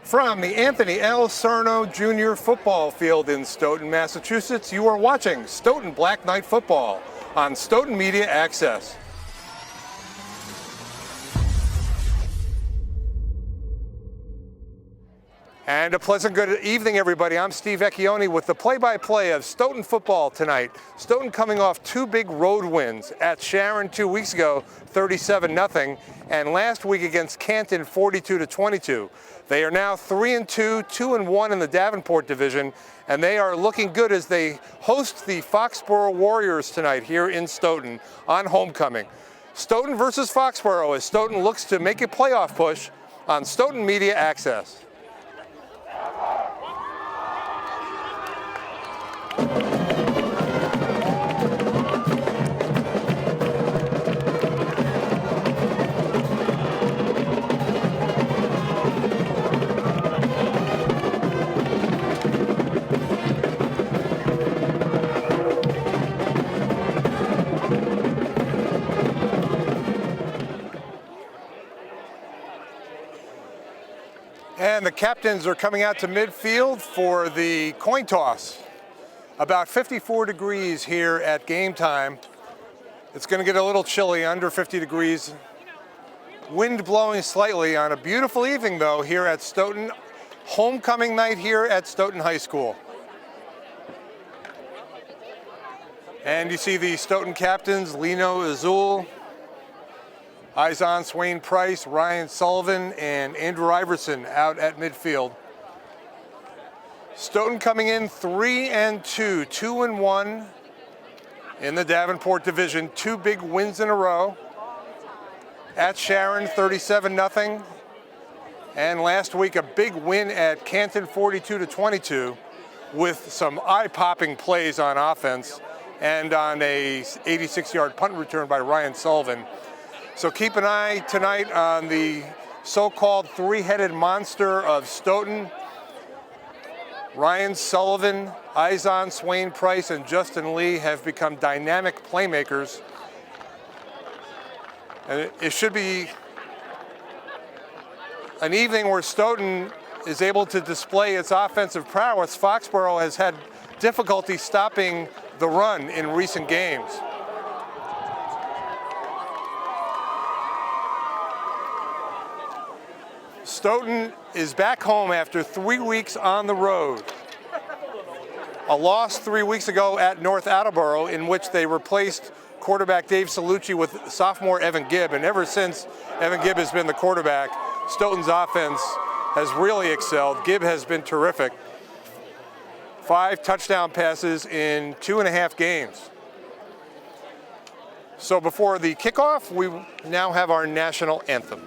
From the Anthony L. Sarno Jr. football field in Stoughton, Massachusetts, you are watching Stoughton Black Knight Football on Stoughton Media Access. And a pleasant good evening, everybody. I'm Steve Vecchione with the play-by-play of Stoughton football tonight. Stoughton coming off two big road wins at Sharon 2 weeks ago, 37-0, and last week against Canton, 42-22. They are now 3-2, 2-1 in the Davenport division, and they are looking good as they host the Foxboro Warriors tonight here in Stoughton on homecoming. Stoughton versus Foxboro as Stoughton looks to make a playoff push on Stoughton Media Access. And the captains are coming out to midfield for the coin toss. About 54 degrees here at game time. It's going to get a little chilly, under 50 degrees. Wind blowing slightly on a beautiful evening, though, here at Stoughton. Homecoming night here at Stoughton High School. And you see the Stoughton captains, Lino Azul, Izon Swain Price, Ryan Sullivan, and Andrew Iverson out at midfield. Stoughton coming in 3-2, 2-1 in the Davenport division. Two big wins in a row. At Sharon, 37-0. And last week, a big win at Canton, 42-22, with some eye-popping plays on offense and on a 86-yard punt return by Ryan Sullivan. So keep an eye tonight on the so-called three-headed monster of Stoughton. Ryan Sullivan, Izon Swain Price, and Justin Lee have become dynamic playmakers. And it should be an evening where Stoughton is able to display its offensive prowess. Foxboro has had difficulty stopping the run in recent games. Stoughton is back home after 3 weeks on the road. A loss 3 weeks ago at North Attleboro, in which they replaced quarterback Dave Salucci with sophomore Evan Gibb. And ever since Evan Gibb has been the quarterback, Stoughton's offense has really excelled. Gibb has been terrific. 5 touchdown passes in 2.5 games. So before the kickoff, we now have our national anthem.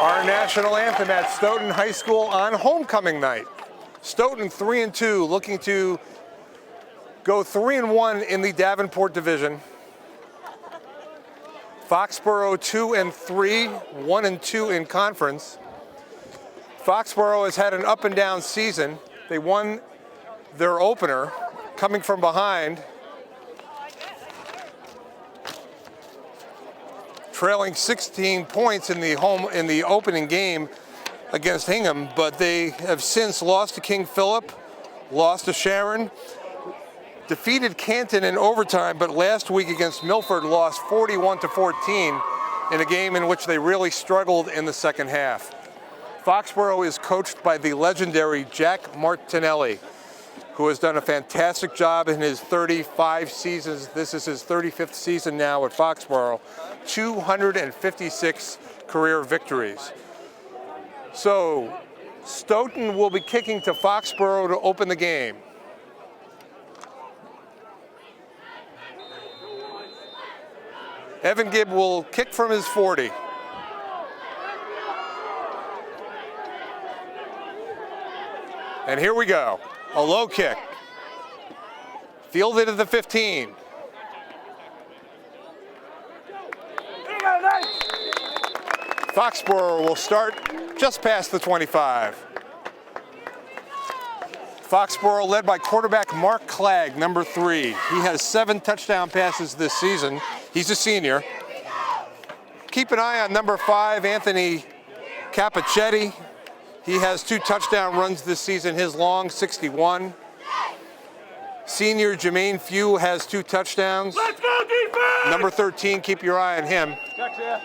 Our national anthem at Stoughton High School on homecoming night. Stoughton 3-2, looking to go 3-1 in the Davenport division. Foxboro 2-3, 1-2 in conference. Foxboro has had an up and down season. They won their opener coming from behind, trailing 16 points in the opening game against Hingham, but they have since lost to King Philip, lost to Sharon, defeated Canton in overtime, but last week against Milford lost 41-14 in a game in which they really struggled in the second half. Foxboro is coached by the legendary Jack Martinelli, who has done a fantastic job in his 35 seasons. This is his 35th season now at Foxboro, 256 career victories. So Stoughton will be kicking to Foxboro to open the game. Evan Gibb will kick from his 40. And here we go. A low kick. Fielded at the 15. Foxboro will start just past the 25. Foxboro led by quarterback Mark Clegg, number 3. He has 7 touchdown passes this season. He's a senior. Keep an eye on number 5, Anthony Capichetti. He has 2 touchdown runs this season, his long 61. Senior Jermaine Few has 2 touchdowns. Let's go defense! Number 13, keep your eye on him. Gotcha.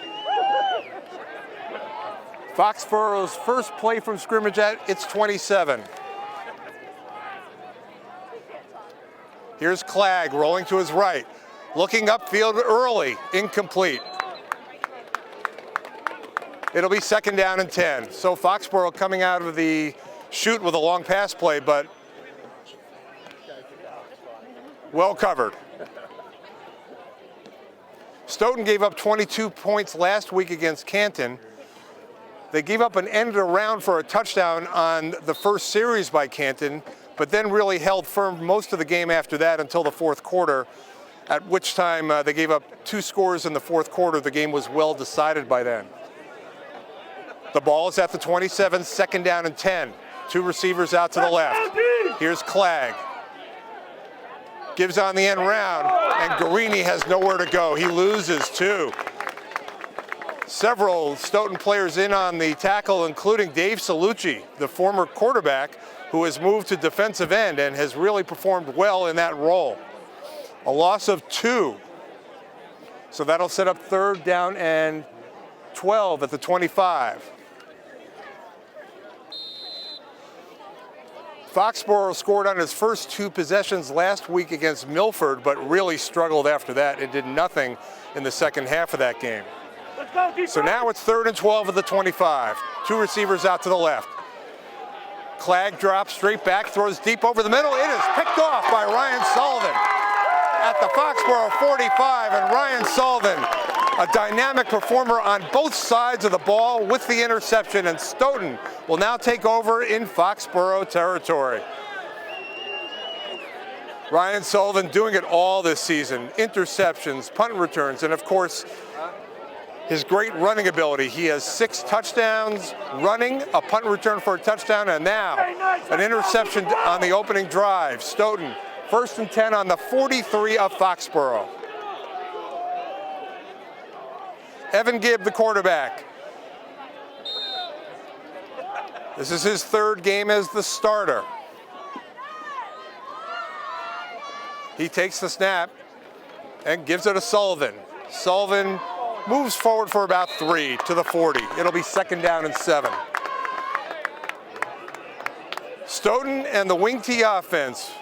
Foxboro's first play from scrimmage at its 27. Here's Clegg rolling to his right. Looking upfield early, incomplete. It'll be second down and 10. So Foxboro coming out of the chute with a long pass play, but well covered. Stoughton gave up 22 points last week against Canton. They gave up an end around for a touchdown on the first series by Canton, but then really held firm most of the game after that until the fourth quarter, at which time they gave up 2 scores in the fourth quarter. The game was well decided by then. The ball is at the 27, second down and 10. 2 receivers out to the left. Here's Clegg. Gives on the end round, and Guarini has nowhere to go. He loses 2. Several Stoughton players in on the tackle, including Dave Salucci, the former quarterback, who has moved to defensive end and has really performed well in that role. A loss of 2. So that'll set up third down and 12 at the 25. Foxboro scored on his first 2 possessions last week against Milford, but really struggled after that and did nothing in the second half of that game. So now it's third and 12 at the 25. 2 receivers out to the left. Clegg drops straight back, throws deep over the middle. It is picked off by Ryan Sullivan at the Foxboro 45, and Ryan Sullivan, a dynamic performer on both sides of the ball with the interception, and Stoughton will now take over in Foxboro territory. Ryan Sullivan doing it all this season. Interceptions, punt returns, and of course, his great running ability. He has 6 touchdowns running, a punt return for a touchdown, and now an interception on the opening drive. Stoughton, first and 10 on the 43 of Foxboro. Evan Gibb, the quarterback. This is his 3rd game as the starter. He takes the snap and gives it to Sullivan. Sullivan moves forward for about 3 to the 40. It'll be second down and 7. Stoughton and the wing T offense.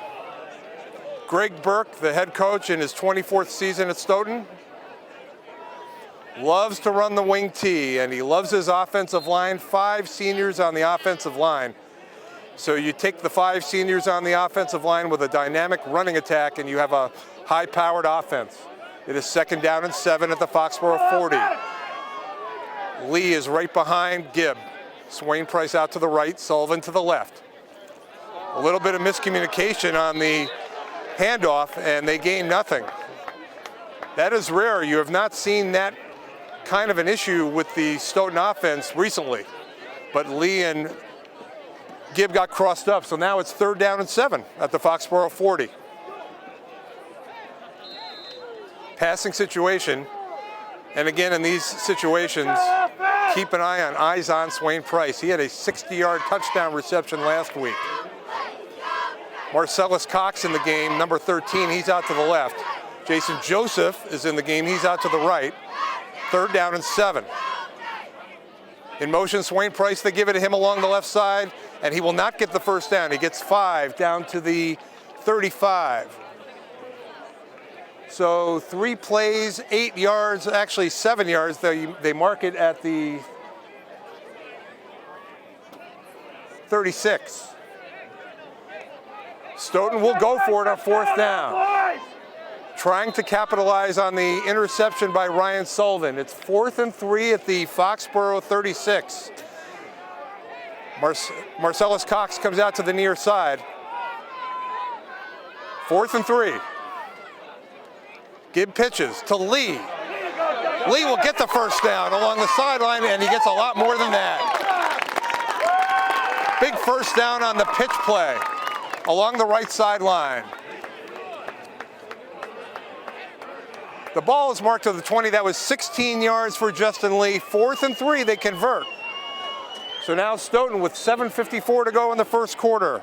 Greg Burke, the head coach in his 24th season at Stoughton, loves to run the wing T, and he loves his offensive line. 5 seniors on the offensive line. So you take the 5 seniors on the offensive line with a dynamic running attack, and you have a high-powered offense. It is second down and 7 at the Foxboro 40. Lee is right behind Gibb. Swain Price out to the right, Sullivan to the left. A little bit of miscommunication on the handoff, and they gain nothing. That is rare. You have not seen that kind of an issue with the Stoughton offense recently. But Lee and Gibb got crossed up, so now it's third down and 7 at the Foxboro 40. Passing situation. And again, in these situations, keep an eye on eyes on Swain Price. He had a 60-yard touchdown reception last week. Marcellus Cox in the game, number 13, he's out to the left. Jason Joseph is in the game, he's out to the right. 3rd down and 7. In motion, Swain Price, they give it to him along the left side, and he will not get the first down. He gets 5 down to the 35. So 3 plays, 8 yards, actually 7 yards. They mark it at the 36. Stoughton will go for it on 4th down, trying to capitalize on the interception by Ryan Sullivan. It's 4th and 3 at the Foxboro 36. Marcellus Cox comes out to the near side. 4th and 3. Gibb pitches to Lee. Lee will get the first down along the sideline, and he gets a lot more than that. Big first down on the pitch play along the right sideline. The ball is marked to the 20. That was 16 yards for Justin Lee. 4th and 3, they convert. So now Stoughton, with 7:54 to go in the first quarter,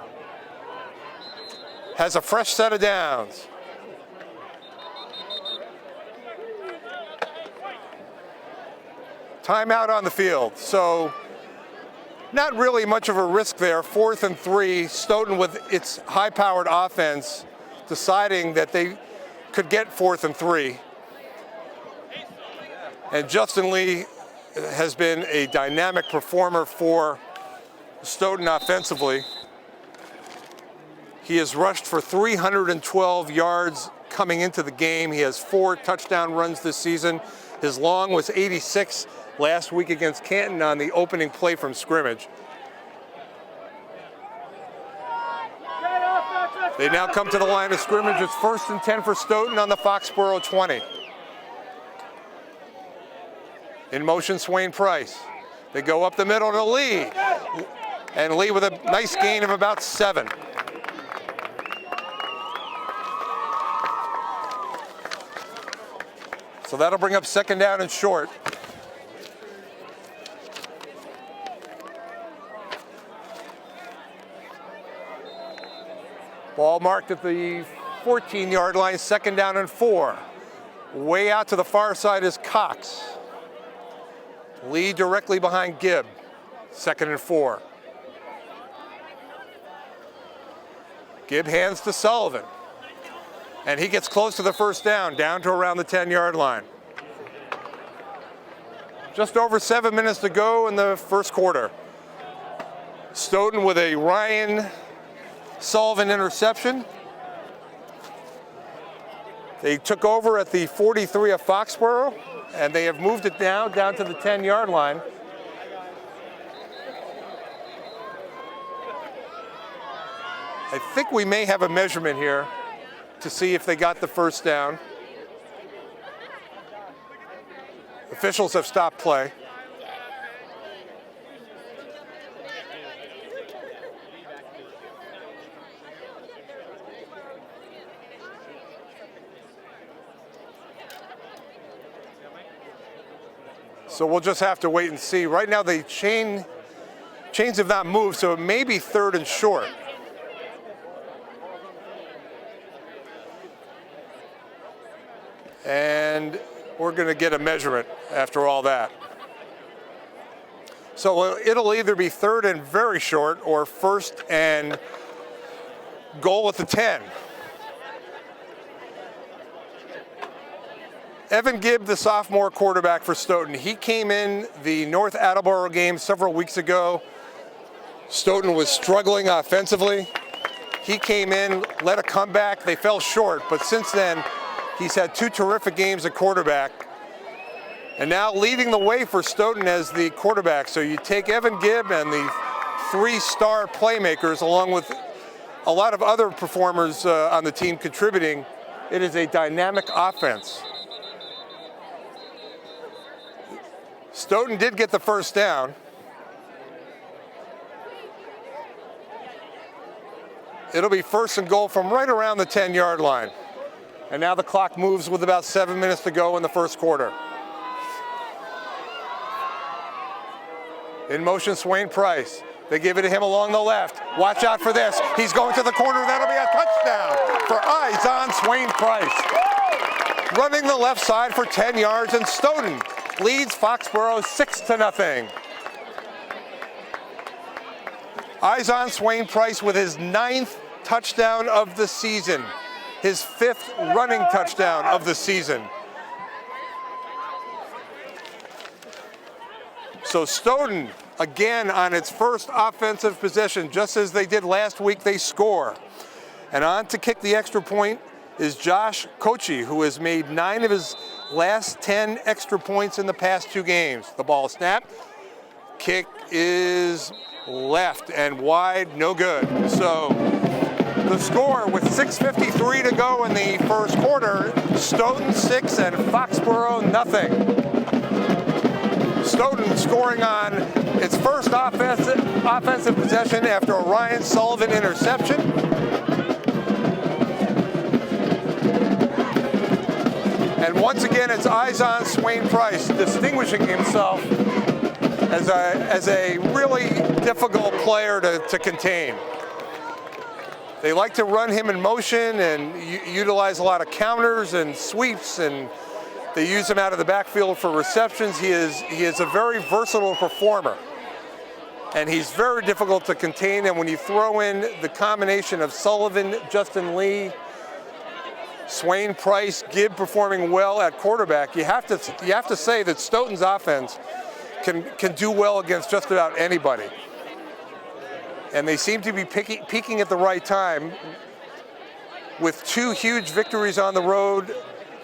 has a fresh set of downs. Timeout on the field. So not really much of a risk there. 4th and 3, Stoughton with its high-powered offense deciding that they could get 4th and 3. And Justin Lee has been a dynamic performer for Stoughton offensively. He has rushed for 312 yards coming into the game. He has 4 touchdown runs this season. His long was 86 last week against Canton on the opening play from scrimmage. They now come to the line of scrimmage. It's 1st and 10 for Stoughton on the Foxboro 20. In motion, Swain Price. They go up the middle to Lee. And Lee with a nice gain of about 7. So that'll bring up 2nd down and short. Ball marked at the 14-yard line, 2nd down and 4. Way out to the far side is Cox. Lee directly behind Gibb, 2nd and 4. Gibb hands to Sullivan. And he gets close to the first down to around the 10-yard line. Just over 7 minutes to go in the first quarter. Stoughton with a Ryan Sullivan interception. They took over at the 43 of Foxboro, and they have moved it down to the 10-yard line. I think we may have a measurement here to see if they got the first down. Officials have stopped play. So we'll just have to wait and see. Right now the chains have not moved, so it may be 3rd and short. And we're going to get a measurement after all that. So it'll either be 3rd and very short or 1st and goal at the 10. Evan Gibb, the sophomore quarterback for Stoughton, he came in the North Attleboro game several weeks ago. Stoughton was struggling offensively. He came in, led a comeback. They fell short, but since then, he's had 2 terrific games at quarterback. And now leading the way for Stoughton as the quarterback. So you take Evan Gibb and the 3-star playmakers along with a lot of other performers on the team contributing. It is a dynamic offense. Stoughton did get the first down. It'll be 1st and goal from right around the 10-yard line. And now the clock moves with about 7 minutes to go in the first quarter. In motion, Swain Price. They give it to him along the left. Watch out for this. He's going to the corner. That'll be a touchdown for eyes on Swain Price. Running the left side for 10 yards, and Stoughton leads Foxboro 6-0. Eyes on Swain Price with his 9th touchdown of the season, his 5th running touchdown of the season. So Stoughton, again on its first offensive possession, just as they did last week, they score. And on to kick the extra point is Josh Kochi, who has made 9 of his last 10 extra points in the past 2 games. The ball snapped, kick is left and wide, no good. So the score with 6:53 to go in the first quarter, Stoughton 6 and Foxboro nothing. Stoughton scoring on its first offensive possession after a Ryan Sullivan interception. And once again, it's eyes on Swain Price, distinguishing himself as a really difficult player to contain. They like to run him in motion and utilize a lot of counters and sweeps, and they use him out of the backfield for receptions. He is a very versatile performer, and he's very difficult to contain. And when you throw in the combination of Sullivan, Justin Lee, Swain Price, Gibb performing well at quarterback, you have to say that Stoughton's offense can do well against just about anybody. And they seem to be peaking at the right time with 2 huge victories on the road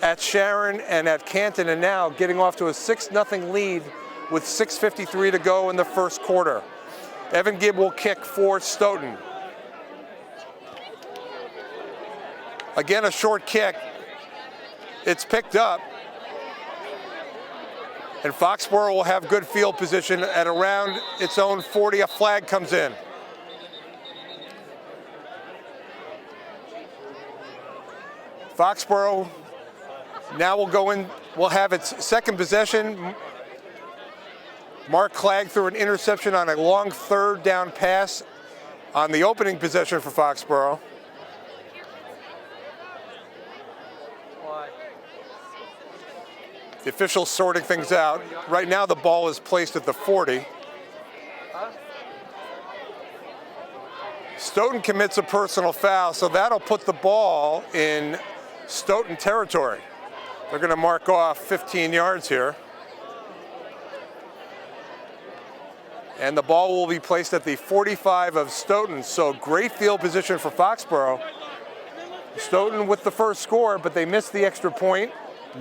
at Sharon and at Canton, and now getting off to a 6-0 lead with 6:53 to go in the first quarter. Evan Gibb will kick for Stoughton. Again, a short kick. It's picked up. And Foxboro will have good field position at around its own 40. A flag comes in. Foxboro now will have its second possession. Mark Clegg threw an interception on a long 3rd down pass on the opening possession for Foxboro. The officials sorting things out. Right now the ball is placed at the 40. Stoughton commits a personal foul, so that'll put the ball in Stoughton territory. They're going to mark off 15 yards here. And the ball will be placed at the 45 of Stoughton. So great field position for Foxboro. Stoughton with the first score, but they missed the extra point.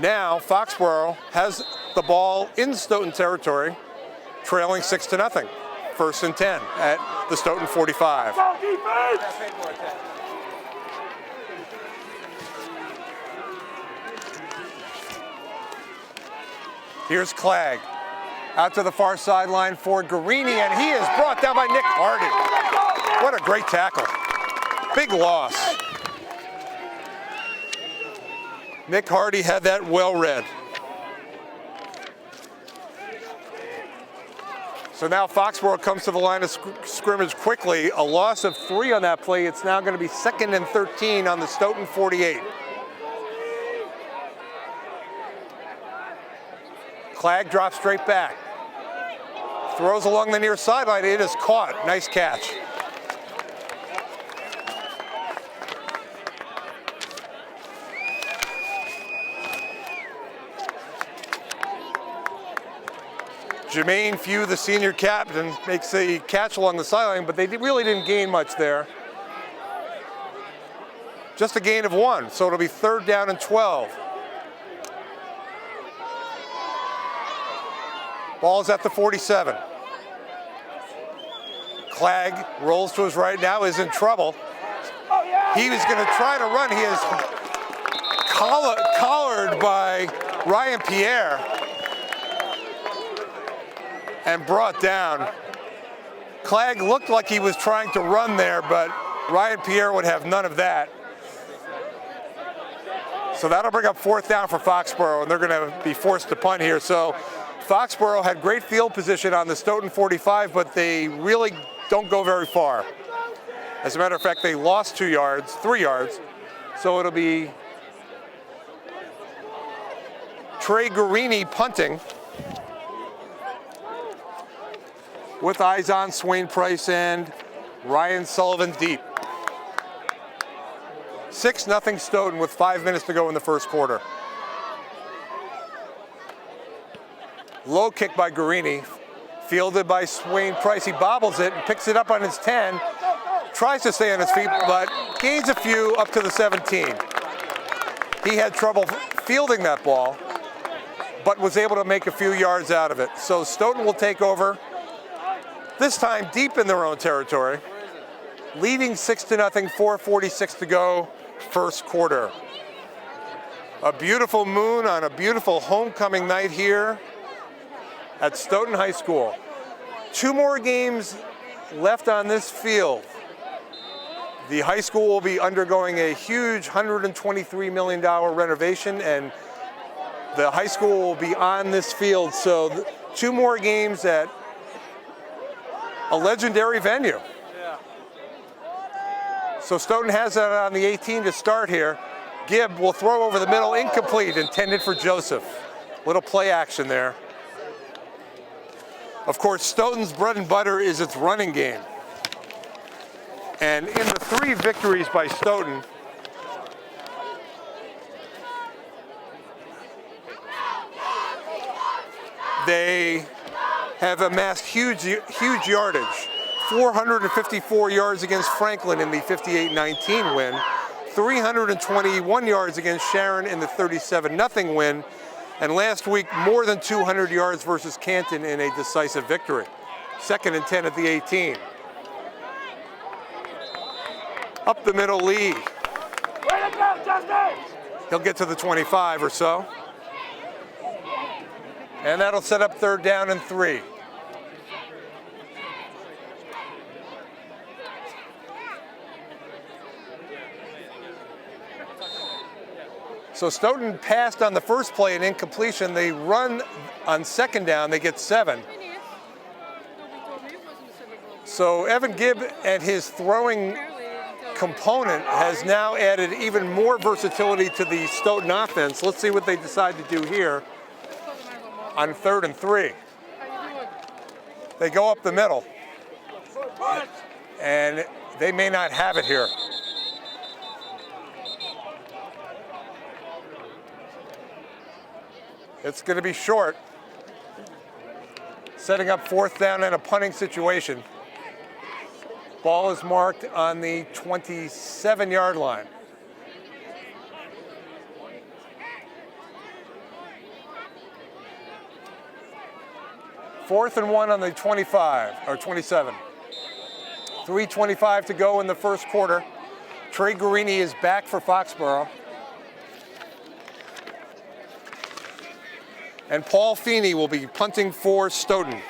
Now Foxboro has the ball in Stoughton territory, trailing 6-0. 1st and 10 at the Stoughton 45. Here's Clegg. Out to the far sideline for Guarini, and he is brought down by Nick Hardy. What a great tackle. Big loss. Nick Hardy had that well read. So now Foxboro comes to the line of scrimmage quickly. A loss of 3 on that play. It's now going to be 2nd and 13 on the Stoughton 48. Clegg drops straight back. Throws along the near sideline. It is caught. Nice catch. Jermaine Few, the senior captain, makes a catch along the sideline, but they really didn't gain much there. Just a gain of 1, so it'll be 3rd down and 12. Ball's at the 47. Clegg rolls to his right now, is in trouble. He was going to try to run. He is collared by Ryan Pierre and brought down. Clegg looked like he was trying to run there, but Ryan Pierre would have none of that. So that'll bring up 4th down for Foxboro, and they're going to be forced to punt here. So Foxboro had great field position on the Stoughton 45, but they really don't go very far. As a matter of fact, they lost 3 yards. So it'll be Trey Guarini punting with eyes on Swain Price and Ryan Sullivan deep. 6-0 Stoughton with 5 minutes to go in the first quarter. Low kick by Guarini, fielded by Swain Price. He bobbles it and picks it up on his 10, tries to stay on his feet, but gains a few up to the 17. He had trouble fielding that ball, but was able to make a few yards out of it. So Stoughton will take over, this time deep in their own territory, leading 6-0, 4:46 to go, first quarter. A beautiful moon on a beautiful homecoming night here at Stoughton High School. 2 more games left on this field. The high school will be undergoing a huge $123 million renovation, and the high school will be on this field. So 2 more games at a legendary venue. So Stoughton has that on the 18 to start here. Gibb will throw over the middle, incomplete, intended for Joseph. Little play action there. Of course, Stoughton's bread and butter is its running game. And in the 3 victories by Stoughton, they have amassed huge yardage. 454 yards against Franklin in the 58-19 win, 321 yards against Sharon in the 37-0 win, and last week more than 200 yards versus Canton in a decisive victory. 2nd and 10 at the 18. Up the middle, Lee. He'll get to the 25 or so. And that'll set up 3rd down and 3. So Stoughton passed on the first play, an incompletion. They run on 2nd down, they get 7. So Evan Gibb and his throwing component has now added even more versatility to the Stoughton offense. Let's see what they decide to do here on 3rd and 3. They go up the middle, and they may not have it here. It's going to be short, setting up 4th down and a punting situation. Ball is marked on the 27-yard line. Fourth and 1 on the 25, or 27. 3:25 to go in the first quarter. Trey Guarini is back for Foxboro. And Paul Feeney will be punting for Stoughton.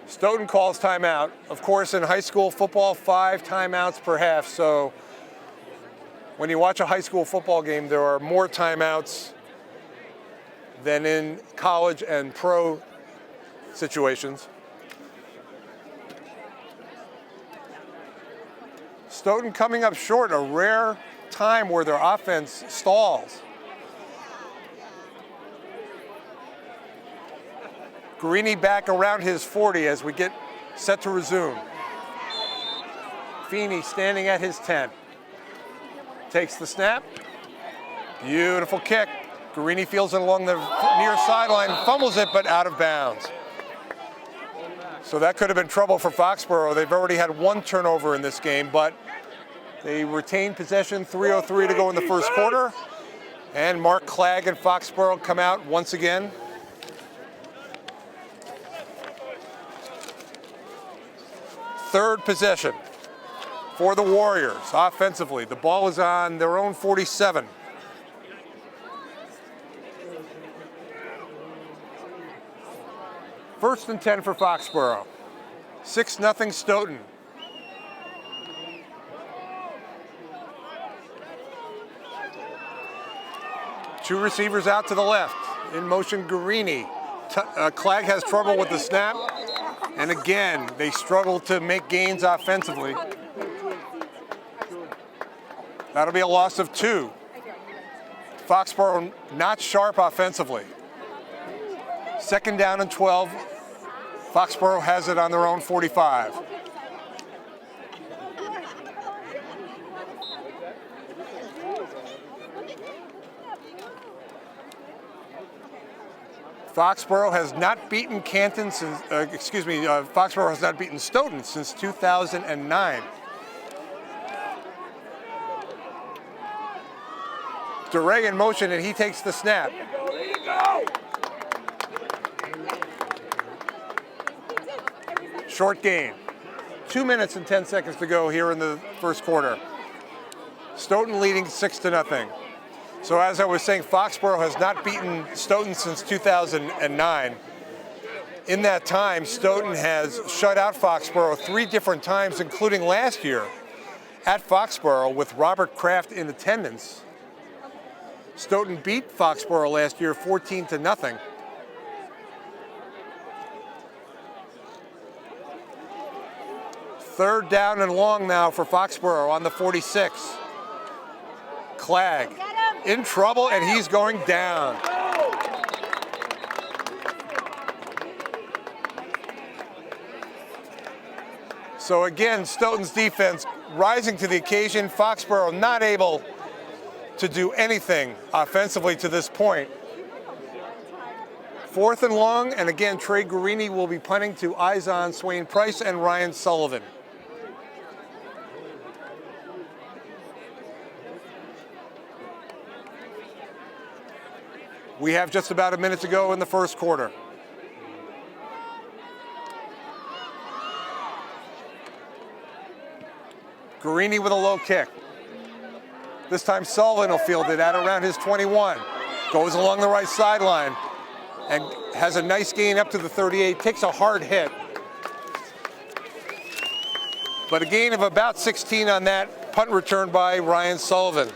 Stoughton calls timeout. Of course, in high school football, 5 timeouts per half. So when you watch a high school football game, there are more timeouts than in college and pro situations. Stoughton coming up short, a rare time where their offense stalls. Guarini back around his 40 as we get set to resume. Feeney standing at his 10. Takes the snap. Beautiful kick. Guarini fields it along the near sideline, fumbles it, but out of bounds. So that could have been trouble for Foxboro. They've already had 1 turnover in this game, but they retain possession, 3:03 to go in the first quarter. And Mark Clegg and Foxboro come out once again. Third possession for the Warriors offensively. The ball is on their own 47. First and 10 for Foxboro. 6-0 Stoughton. Two receivers out to the left. In motion, Guarini. Clegg has trouble with the snap. And again, they struggle to make gains offensively. That'll be a loss of 2. Foxboro not sharp offensively. 2nd down and 12. Foxboro has it on their own 45. Foxboro has not beaten Canton since, Foxboro has not beaten Stoughton since 2009. DeRay in motion, and he takes the snap. Short gain. 2 minutes and 10 seconds to go here in the first quarter. Stoughton leading 6-0. So as I was saying, Foxboro has not beaten Stoughton since 2009. In that time, Stoughton has shut out Foxboro 3 different times, including last year at Foxboro with Robert Kraft in attendance. Stoughton beat Foxboro last year 14-0. Third down and long now for Foxboro on the 46. Clegg in trouble, and he's going down. So again, Stoughton's defense rising to the occasion. Foxboro not able to do anything offensively to this point. 4th and long, and again, Trey Guarini will be punting to Izon Swain Price and Ryan Sullivan. We have just about a minute to go in the first quarter. Guarini with a low kick. This time Sullivan will field it at around his 21. Goes along the right sideline and has a nice gain up to the 38. Takes a hard hit. But a gain of about 16 on that punt return by Ryan Sullivan.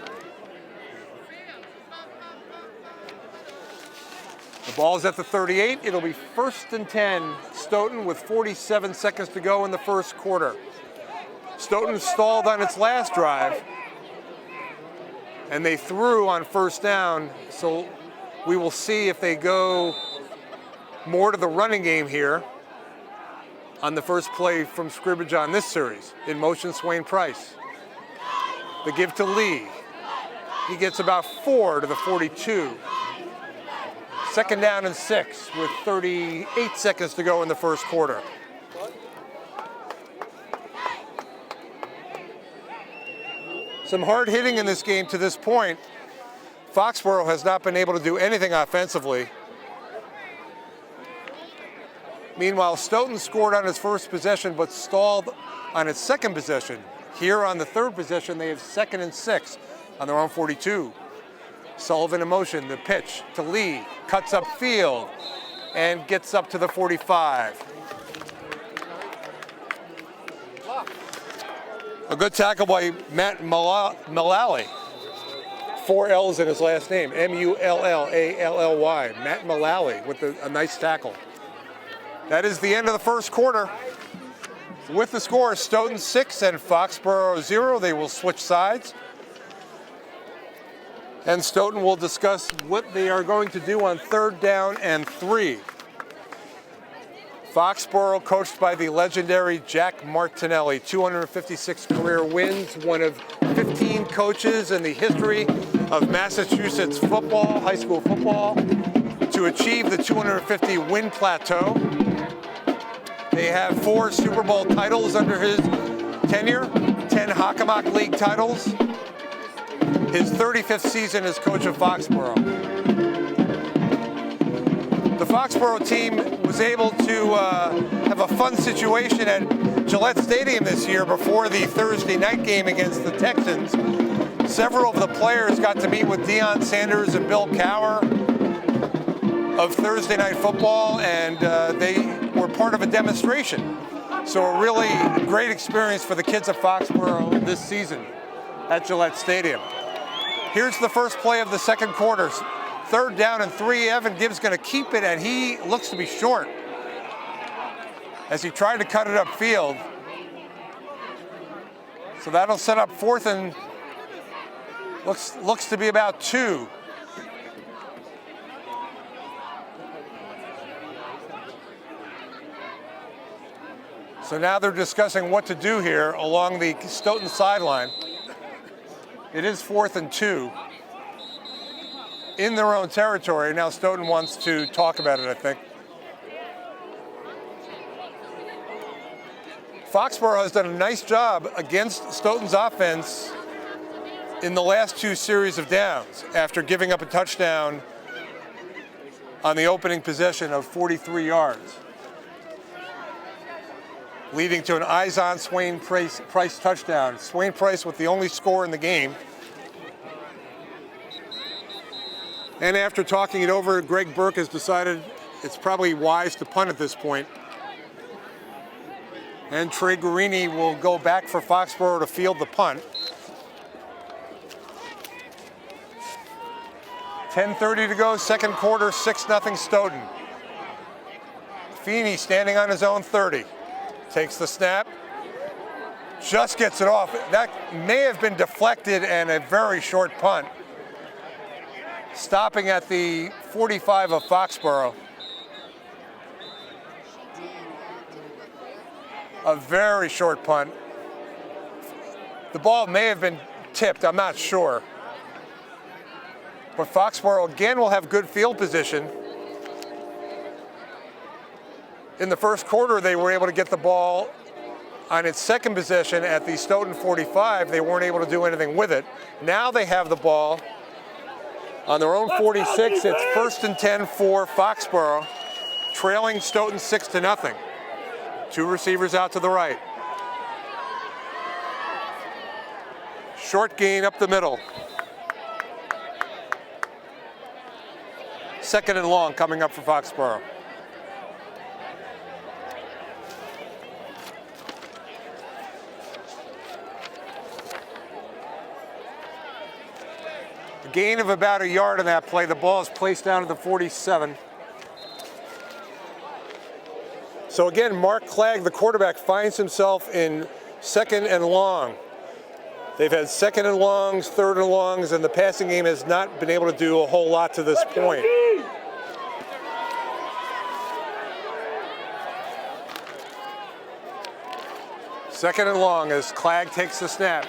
The ball is at the 38. It'll be 1st and 10, Stoughton, with 47 seconds to go in the first quarter. Stoughton stalled on its last drive, and they threw on 1st down, so we will see if they go more to the running game here on the first play from scrimmage on this series. In motion, Swain Price. The give to Lee. He gets about 4 to the 42. 2nd down and 6 with 38 seconds to go in the first quarter. Some hard hitting in this game to this point. Foxboro has not been able to do anything offensively. Meanwhile, Stoughton scored on its first possession but stalled on its second possession. Here on the third possession, they have 2nd and 6 on their own 42. Sullivan in motion, the pitch to Lee, cuts up field and gets up to the 45. A good tackle by Matt Mullally. 4 L's in his last name, M-U-L-L-A-L-L-Y. Matt Mullally with a nice tackle. That is the end of the first quarter. With the score, Stoughton 6 and Foxboro 0. They will switch sides. And Stoughton will discuss what they are going to do on 3rd down and 3. Foxboro, coached by the legendary Jack Martinelli, 256 career wins, one of 15 coaches in the history of Massachusetts football, high school football, to achieve the 250 win plateau. They have 4 Super Bowl titles under his tenure, 10 Hockomock League titles. His 35th season as coach of Foxboro. The Foxboro team was able to have a fun situation at Gillette Stadium this year before the Thursday night game against the Texans. Several of the players got to meet with Deion Sanders and Bill Cowher of Thursday Night Football, and they were part of a demonstration. So a really great experience for the kids of Foxboro this season at Gillette Stadium. Here's the first play of the second quarter. 3rd down and 3. Evan Gibbs going to keep it, and he looks to be short as he tried to cut it upfield. So that'll set up 4th and looks to be about 2. So now they're discussing what to do here along the Stoughton sideline. It is 4th and 2 in their own territory. Now Stoughton wants to talk about it, I think. Foxboro has done a nice job against Stoughton's offense in the last 2 series of downs after giving up a touchdown on the opening possession of 43 yards, leading to an eyes-on Swain Price touchdown. Swain Price with the only score in the game. And after talking it over, Greg Burke has decided it's probably wise to punt at this point. And Trey Guarini will go back for Foxboro to field the punt. 10:30 to go, second quarter, 6-0 Stoughton. Feeney standing on his own 30. Takes the snap, just gets it off. That may have been deflected and a very short punt. Stopping at the 45 of Foxboro. A very short punt. The ball may have been tipped, I'm not sure. But Foxboro again will have good field position. In the first quarter, they were able to get the ball on its second possession at the Stoughton 45. They weren't able to do anything with it. Now they have the ball on their own 46. It's 1st and 10 for Foxboro, trailing Stoughton 6-0. 2 receivers out to the right. Short gain up the middle. 2nd and long coming up for Foxboro. A gain of about a yard on that play. The ball is placed down to the 47. So again, Mark Clegg, the quarterback, finds himself in 2nd and long. They've had 2nd and longs, 3rd and longs, and the passing game has not been able to do a whole lot to this point. Second and long as Clegg takes the snap.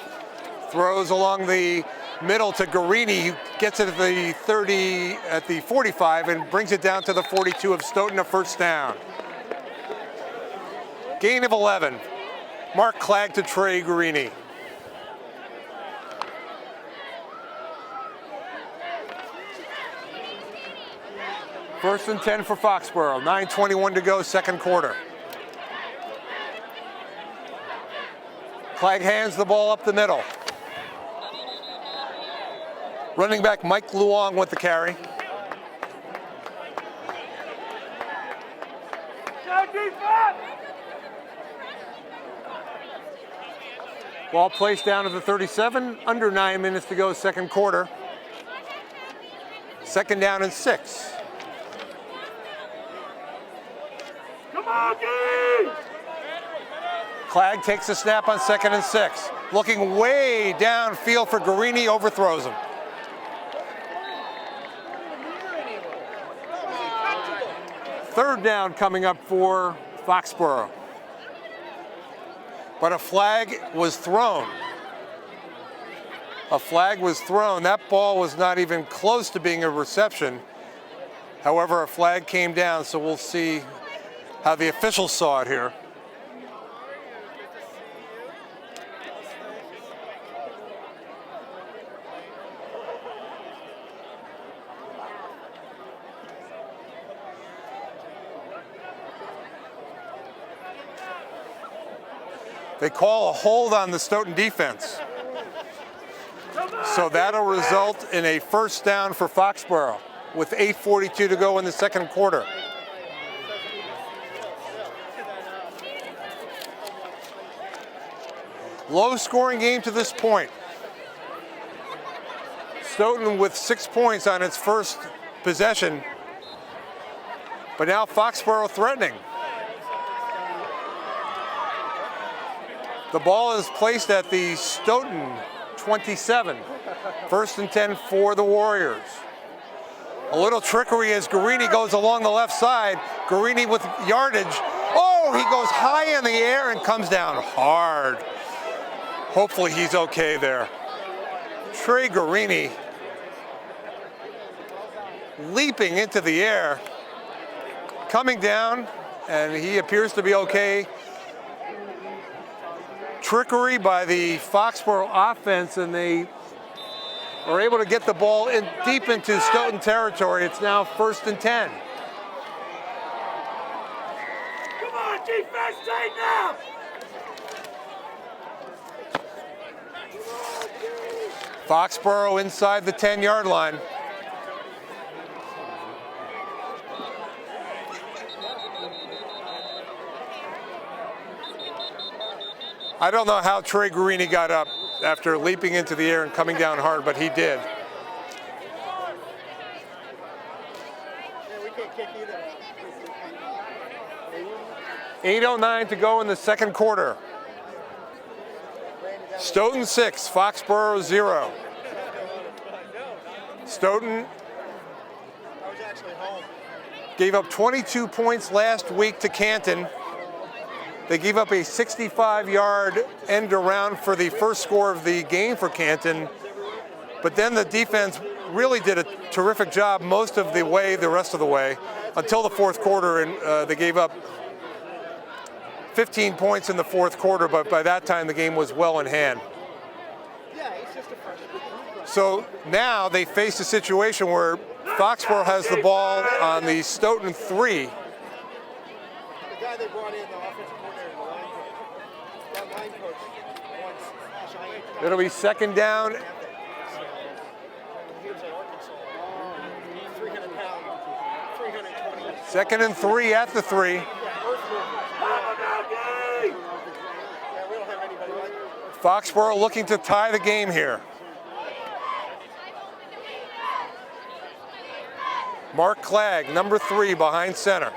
Throws along the middle to Guarini, who gets it at the 30, at the 45, and brings it down to the 42 of Stoughton, a 1st down. Gain of 11. Mark Clegg to Trey Guarini. First and 10 for Foxboro. 9:21 to go, second quarter. Clegg hands the ball up the middle. Running back Mike Luong with the carry. Ball placed down at the 37, under 9 minutes to go, second quarter. 2nd down and 6. Come on, Keith! Clegg takes the snap on 2nd and 6. Looking way downfield for Guarini, overthrows him. Third down coming up for Foxboro. But a flag was thrown. A flag was thrown. That ball was not even close to being a reception. However, a flag came down, so we'll see how the officials saw it here. They call a hold on the Stoughton defense. So that'll result in a 1st down for Foxboro with 8:42 to go in the second quarter. Low scoring game to this point. Stoughton with 6 points on its first possession, but now Foxboro threatening. The ball is placed at the Stoughton 27. 1st and 10 for the Warriors. A little trickery as Guarini goes along the left side. Guarini with yardage. Oh, he goes high in the air and comes down hard. Hopefully he's okay there. Trey Guarini leaping into the air, coming down, and he appears to be okay. Trickery by the Foxboro offense, and they are able to get the ball in deep into Stoughton territory. It's now 1st and 10. Come on, defense, tighten up! Foxboro inside the 10-yard line. I don't know how Trey Guarini got up after leaping into the air and coming down hard, but he did. Yeah, we can't kick either. 8:09 to go in the second quarter. Stoughton 6, Foxboro 0. Stoughton I was actually home. gave up 22 points last week to Canton. They gave up a 65-yard end around for the first score of the game for Canton. But then the defense really did a terrific job most of the way, the rest of the way, until the fourth quarter, and they gave up 15 points in the fourth quarter, but by that time the game was well in hand. Yeah, it's just a freshman. So now they face a situation where Foxboro has the ball on the Stoughton 3. The guy they brought in, the offensive coordinator, the line coach, wants giant. It'll be second down. He was at Arkansas. 300-pound, 320. Second and 3 at the 3. Yeah, we don't have anybody like that. Foxboro looking to tie the game here. Mark Clegg, number 3, behind center.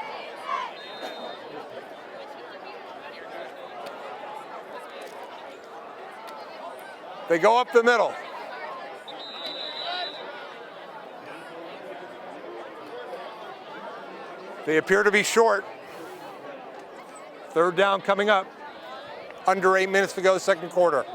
They go up the middle. They appear to be short. Third down coming up. Under 8 minutes to go, second quarter.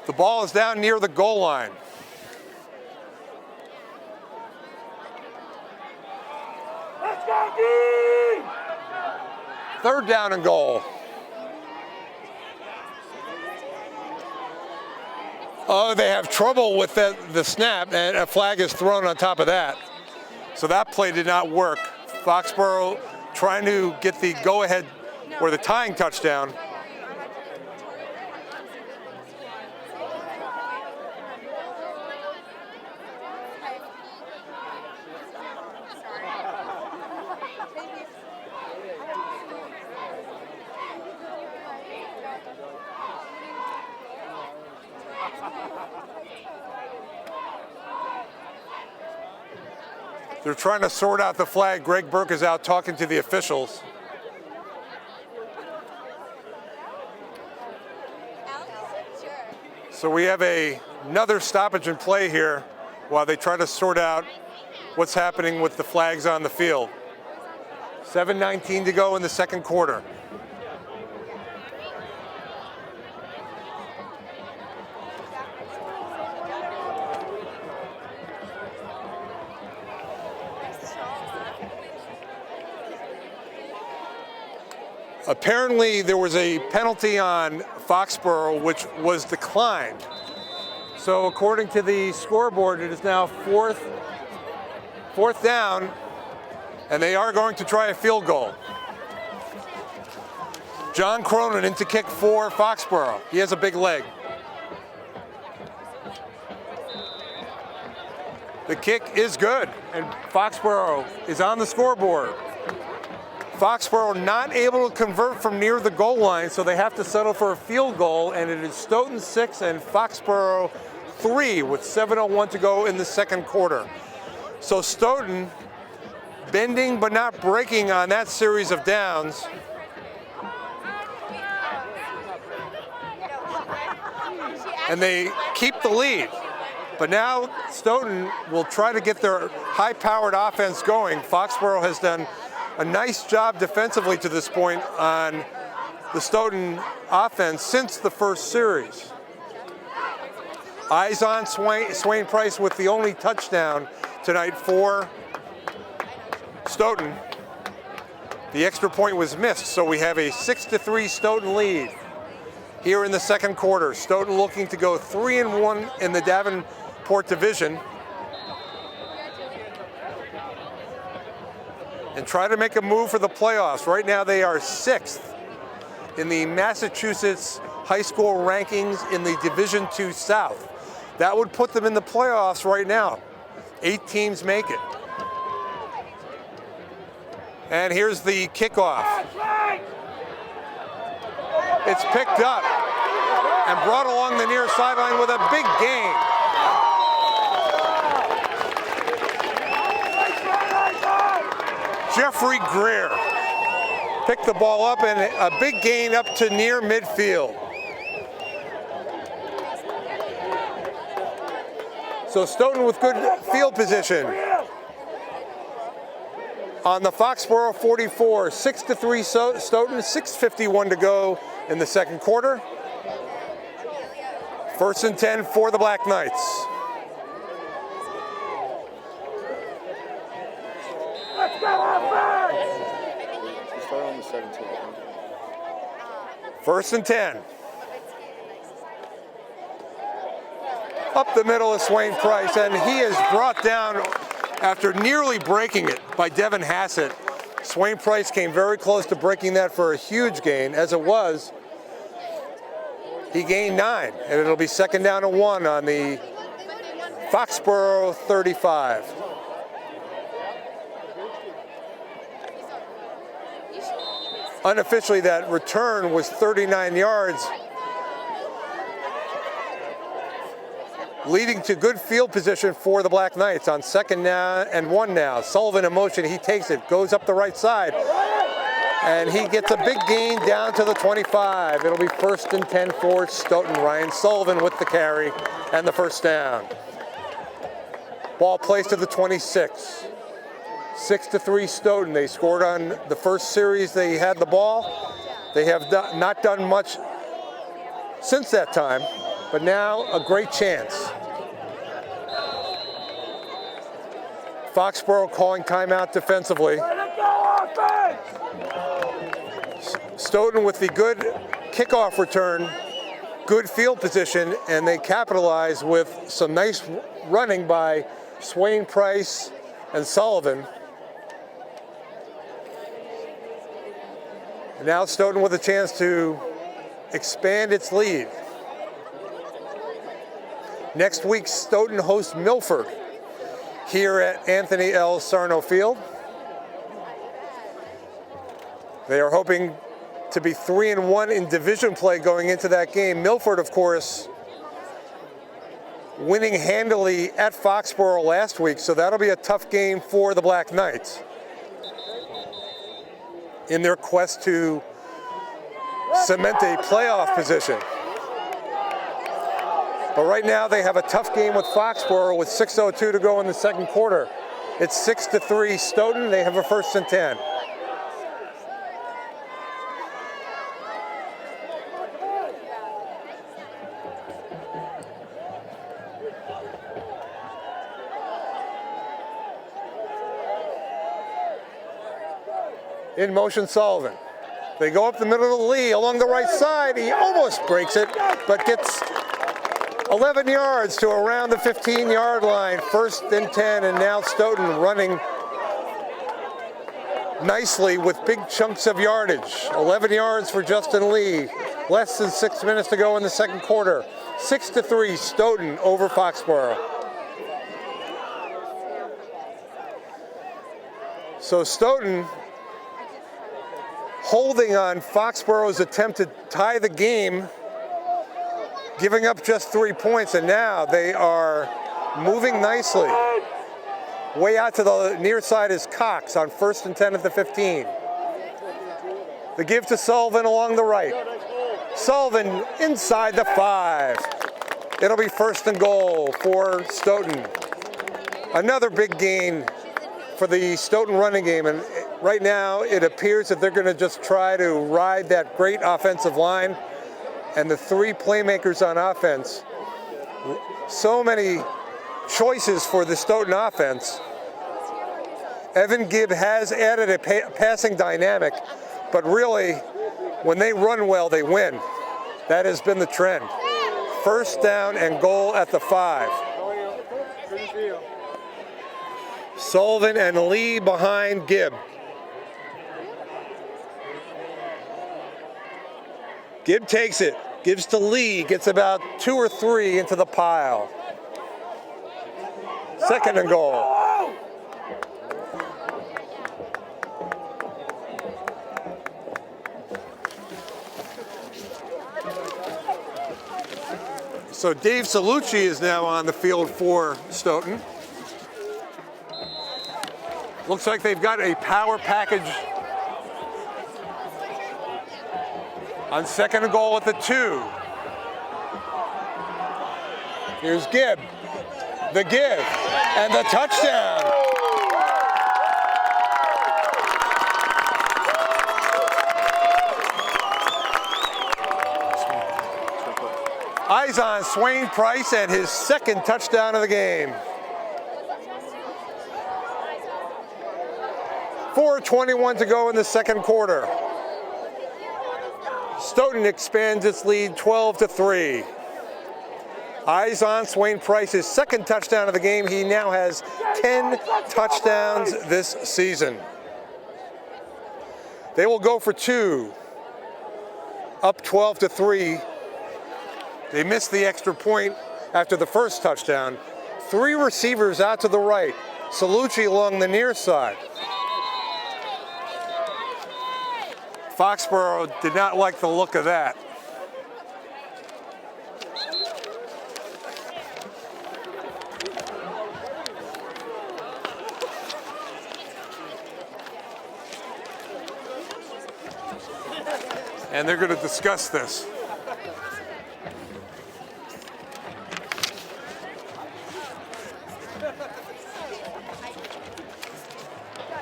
The ball is down near the goal line. Let's go, D! Third down and goal. Oh, they have trouble with the snap, and a flag is thrown on top of that. So that play did not work. Foxboro trying to get the go-ahead or the tying touchdown. They're trying to sort out the flag. Greg Burke is out talking to the officials. So we have another stoppage in play here while they try to sort out what's happening with the flags on the field. 7:19 to go in the second quarter. Apparently, there was a penalty on Foxboro, which was declined. So according to the scoreboard, it is now fourth down, and they are going to try a field goal. John Cronin in to kick for Foxboro. He has a big leg. The kick is good, and Foxboro is on the scoreboard. Foxboro not able to convert from near the goal line, so they have to settle for a field goal, and it is Stoughton 6 and Foxboro 3 with 7:01 to go in the second quarter. So Stoughton bending but not breaking on that series of downs. And they keep the lead. But now Stoughton will try to get their high-powered offense going. Foxboro has done a nice job defensively to this point on the Stoughton offense since the first series. Eyes on Swain Price with the only touchdown tonight for Stoughton. The extra point was missed, so we have a 6-3 Stoughton lead here in the second quarter. Stoughton looking to go 3-1 in the Davenport division and try to make a move for the playoffs. Right now they are 6th in the Massachusetts high school rankings in the Division II South. That would put them in the playoffs right now. 8 teams make it. And here's the kickoff. It's picked up and brought along the near sideline with a big gain. Jeffrey Greer picked the ball up and a big gain up to near midfield. So Stoughton with good field position. On the Foxboro 44, 6-3 Stoughton, 6:51 to go in the second quarter. 1st and 10 for the Black Knights. Let's go offense! We start on the 17. 1st and 10. Up the middle is Swain Price, and he is brought down after nearly breaking it by Devin Hassett. Swain Price came very close to breaking that for a huge gain. As it was, he gained 9, and it'll be 2nd down and 1 on the Foxboro 35. Unofficially, that return was 39 yards, leading to good field position for the Black Knights on 2nd down and 1 now. Sullivan in motion, he takes it, goes up the right side, and he gets a big gain down to the 25. It'll be 1st and 10 for Stoughton. Ryan Sullivan with the carry and the 1st down. Ball placed to the 26. 6-3 Stoughton. They scored on the first series they had the ball. They have not done much since that time, but now a great chance. Foxboro calling timeout defensively. Let's go offense! Stoughton with the good kickoff return, good field position, and they capitalize with some nice running by Swain Price and Sullivan. And now Stoughton with a chance to expand its lead. Next week, Stoughton hosts Milford here at Anthony L. Sarno Field. They are hoping to be 3-1 in division play going into that game. Milford, of course, winning handily at Foxboro last week, so that'll be a tough game for the Black Knights in their quest to cement a playoff position. But right now they have a tough game with Foxboro with 6:02 to go in the second quarter. It's 6-3 Stoughton. They have a 1st and 10. In motion Sullivan. They go up the middle of the Lee along the right side. He almost breaks it, but gets 11 yards to around the 15-yard line. 1st and 10, and now Stoughton running nicely with big chunks of yardage. 11 yards for Justin Lee. Less than 6 minutes to go in the second quarter. 6-3 Stoughton over Foxboro. So Stoughton holding on Foxboro's attempt to tie the game, giving up just 3 points, and now they are moving nicely. Way out to the near side is Cox on 1st and 10 at the 15. The give to Sullivan along the right. Sullivan inside the 5. It'll be 1st and goal for Stoughton. Another big gain for the Stoughton running game, and right now it appears that they're going to just try to ride that great offensive line and the 3 playmakers on offense. So many choices for the Stoughton offense. Evan Gibb has added a passing dynamic, but really, when they run well, they win. That has been the trend. 1st down and goal at the 5. Sullivan and Lee behind Gibb. Gibb takes it, gives to Lee, gets about 2 or 3 into the pile. 2nd and goal. So Dave Salucci is now on the field for Stoughton. Looks like they've got a power package on 2nd and goal at the 2. Here's Gibb, the give, and the touchdown. Eyes on Swain Price and his 2nd touchdown of the game. 4:21 to go in the 2nd quarter. Stoughton expands its lead 12-3. Eyes on Swain Price's 2nd touchdown of the game. He now has 10 touchdowns this season. They will go for 2. Up 12-3. They missed the extra point after the 1st touchdown. 3 receivers out to the right. Salucci along the near side. Foxboro did not like the look of that. And they're going to discuss this.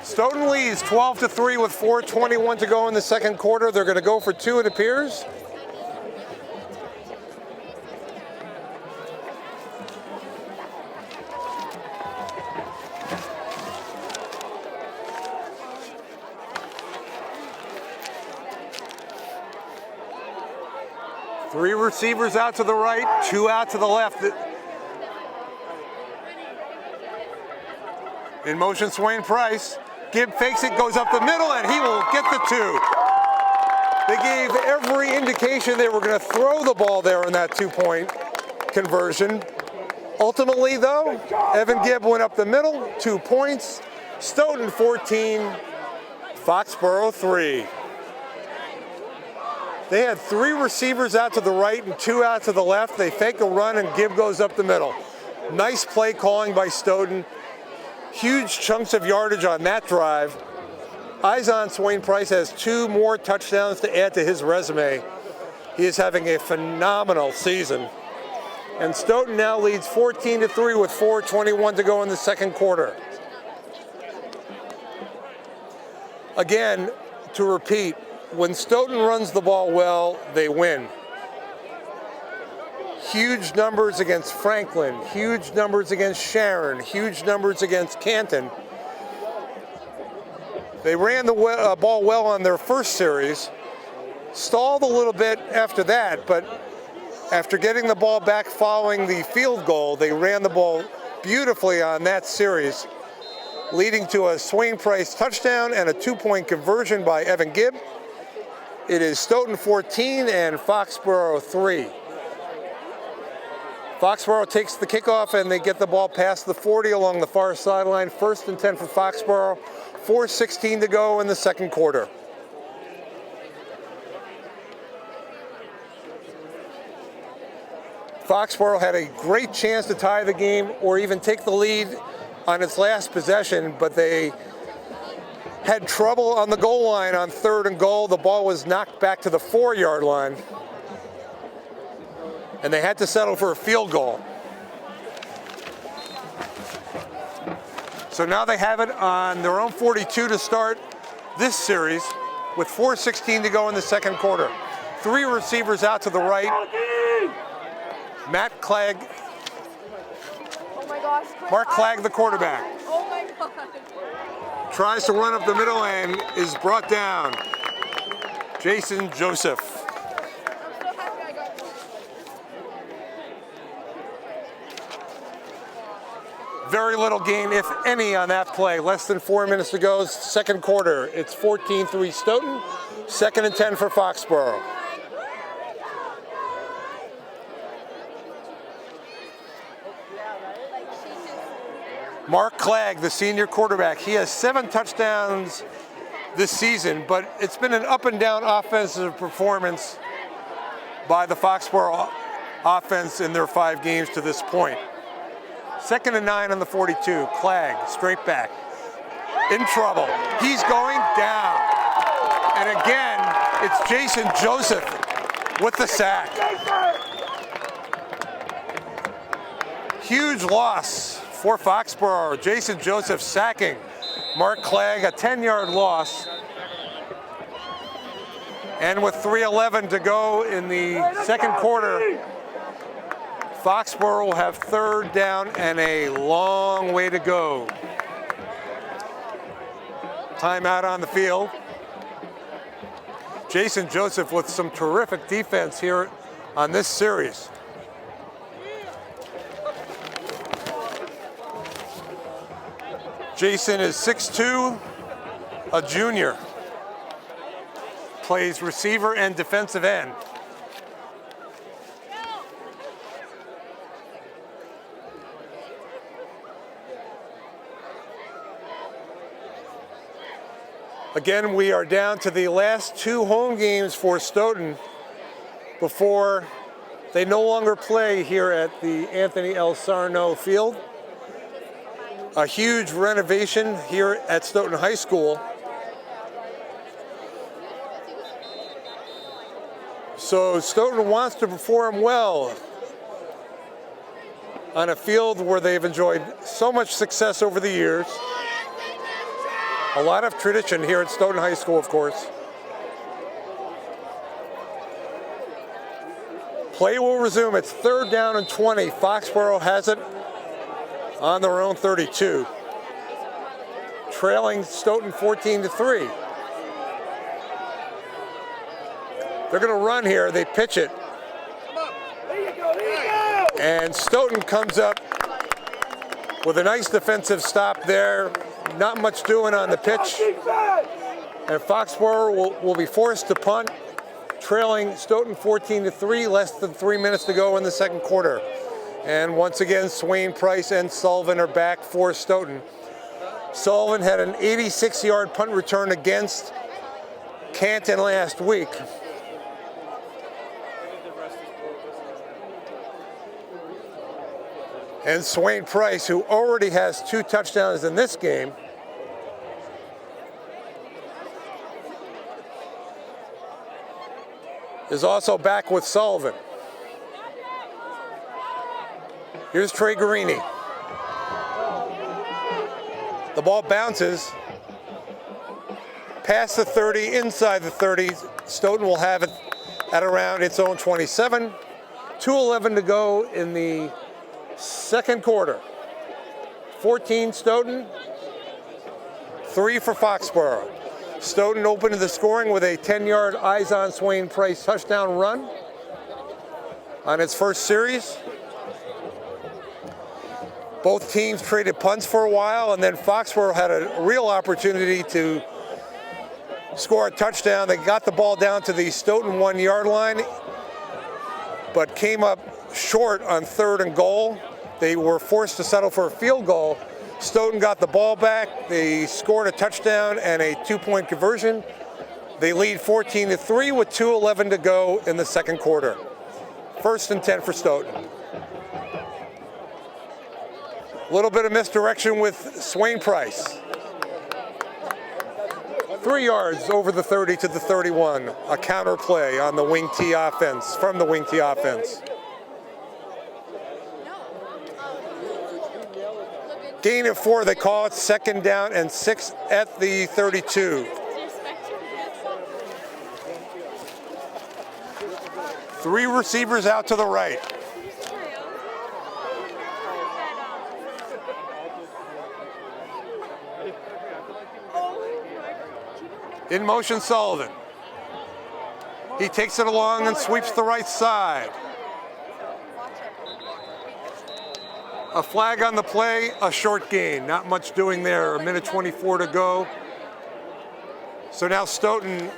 Stoughton leads 12-3 with 4:21 to go in the 2nd quarter. They're going to go for 2, it appears. Three receivers out to the right, 2 out to the left. In motion, Swain Price. Gibb fakes it, goes up the middle, and he will get the 2. They gave every indication they were going to throw the ball there in that 2-point conversion. Ultimately, though, Evan Gibb went up the middle, 2 points. Stoughton 14, Foxboro 3. They had 3 receivers out to the right and 2 out to the left. They fake a run, and Gibb goes up the middle. Nice play calling by Stoughton. Huge chunks of yardage on that drive. Eyes on Swain Price has 2 more touchdowns to add to his resume. He is having a phenomenal season. And Stoughton now leads 14-3 with 4:21 to go in the 2nd quarter. Again, to repeat, when Stoughton runs the ball well, they win. Huge numbers against Franklin, huge numbers against Sharon, huge numbers against Canton. They ran the ball well on their first series, stalled a little bit after that, but after getting the ball back following the field goal, they ran the ball beautifully on that series, leading to a Swain Price touchdown and a 2-point conversion by Evan Gibb. It is Stoughton 14 and Foxboro 3. Foxboro takes the kickoff and they get the ball past the 40 along the far sideline. 1st and 10 for Foxboro. 4:16 to go in the second quarter. Foxboro had a great chance to tie the game or even take the lead on its last possession, but they had trouble on the goal line on 3rd and goal. The ball was knocked back to the 4-yard line, and they had to settle for a field goal. So now they have it on their own 42 to start this series with 4:16 to go in the second quarter. 3 receivers out to the right. Matt Clegg, Oh my gosh. Mark Clegg, the quarterback, Oh my god. tries to run up the middle and is brought down. Jason Joseph. I'm so happy I got one. Very little gain, if any, on that play. Less than 4 minutes to go, second quarter. It's 14-3 Stoughton, 2nd and 10 for Foxboro. Mark Clegg, the senior quarterback, he has 7 touchdowns this season, but it's been an up and down offensive performance by the Foxboro offense in their 5 games to this point. 2nd and 9 on the 42. Clegg, straight back. In trouble. He's going down. And again, it's Jason Joseph with the sack. Huge loss for Foxboro. Jason Joseph sacking Mark Clegg, a 10-yard loss. And with 3:11 to go in the second quarter, Foxboro will have 3rd down and a long way to go. Timeout on the field. Jason Joseph with some terrific defense here on this series. Jason is 6'2", a junior. Plays receiver and defensive end. Again, we are down to the last 2 home games for Stoughton before they no longer play here at the Anthony L. Sarno Field. A huge renovation here at Stoughton High School. So Stoughton wants to perform well on a field where they've enjoyed so much success over the years. A lot of tradition here at Stoughton High School, of course. Play will resume. It's 3rd down and 20. Foxboro has it on their own 32. Trailing Stoughton 14-3. They're going to run here. They pitch it. And Stoughton comes up with a nice defensive stop there. Not much doing on the pitch. And Foxboro will be forced to punt, trailing Stoughton 14-3, less than 3 minutes to go in the second quarter. And once again, Swain, Price, and Sullivan are back for Stoughton. Sullivan had an 86-yard punt return against Canton last week. And Swain Price, who already has 2 touchdowns in this game, is also back with Sullivan. Here's Trey Guarini. The ball bounces past the 30, inside the 30. Stoughton will have it at around its own 27. 2:11 to go in the second quarter. 14 Stoughton, 3 for Foxboro. Stoughton opened the scoring with a 10-yard eyes-on Swain Price touchdown run on its first series. Both teams traded punts for a while, and then Foxboro had a real opportunity to score a touchdown. They got the ball down to the Stoughton 1-yard line, but came up short on 3rd and goal. They were forced to settle for a field goal. Stoughton got the ball back. They scored a touchdown and a 2-point conversion. They lead 14-3 with 2:11 to go in the second quarter. 1st and 10 for Stoughton. A little bit of misdirection with Swain Price. 3 yards over the 30 to the 31. A counter play on the wing T offense, from the wing T offense. Gain of 4, they call it 2nd down and 6 at the 32. 3 receivers out to the right. In motion, Sullivan. He takes it along and sweeps the right side. A flag on the play, a short gain. Not much doing there, 1:24 to go. So now Stoughton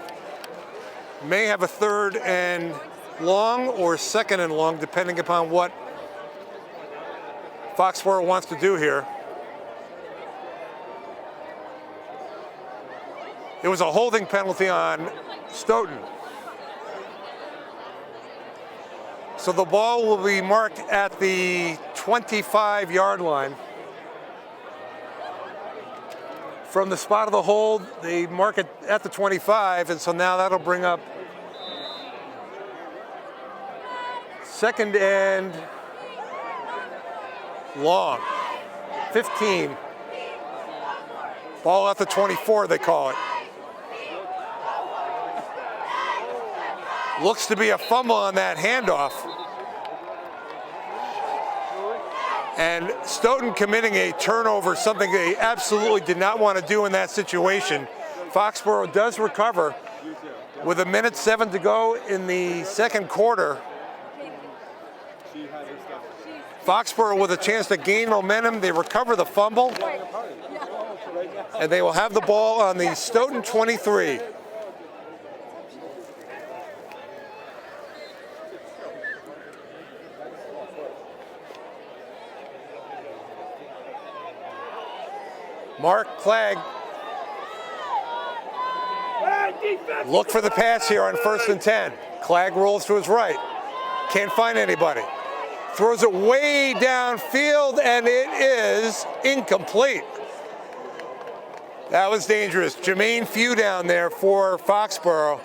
may have a 3rd and long or 2nd and long, depending upon what Foxboro wants to do here. It was a holding penalty on Stoughton. So the ball will be marked at the 25-yard line. From the spot of the hold, they mark it at the 25, and so now that'll bring up 2nd and long. 15. Ball at the 24, they call it. Looks to be a fumble on that handoff. And Stoughton committing a turnover, something they absolutely did not want to do in that situation. Foxboro does recover with 1:07 to go in the second quarter. Foxboro with a chance to gain momentum. They recover the fumble. And they will have the ball on the Stoughton 23. Mark Clegg, look for the pass here on 1st and 10. Clegg rolls to his right, can't find anybody. Throws it way downfield and it is incomplete. That was dangerous. Jermaine Few down there for Foxboro.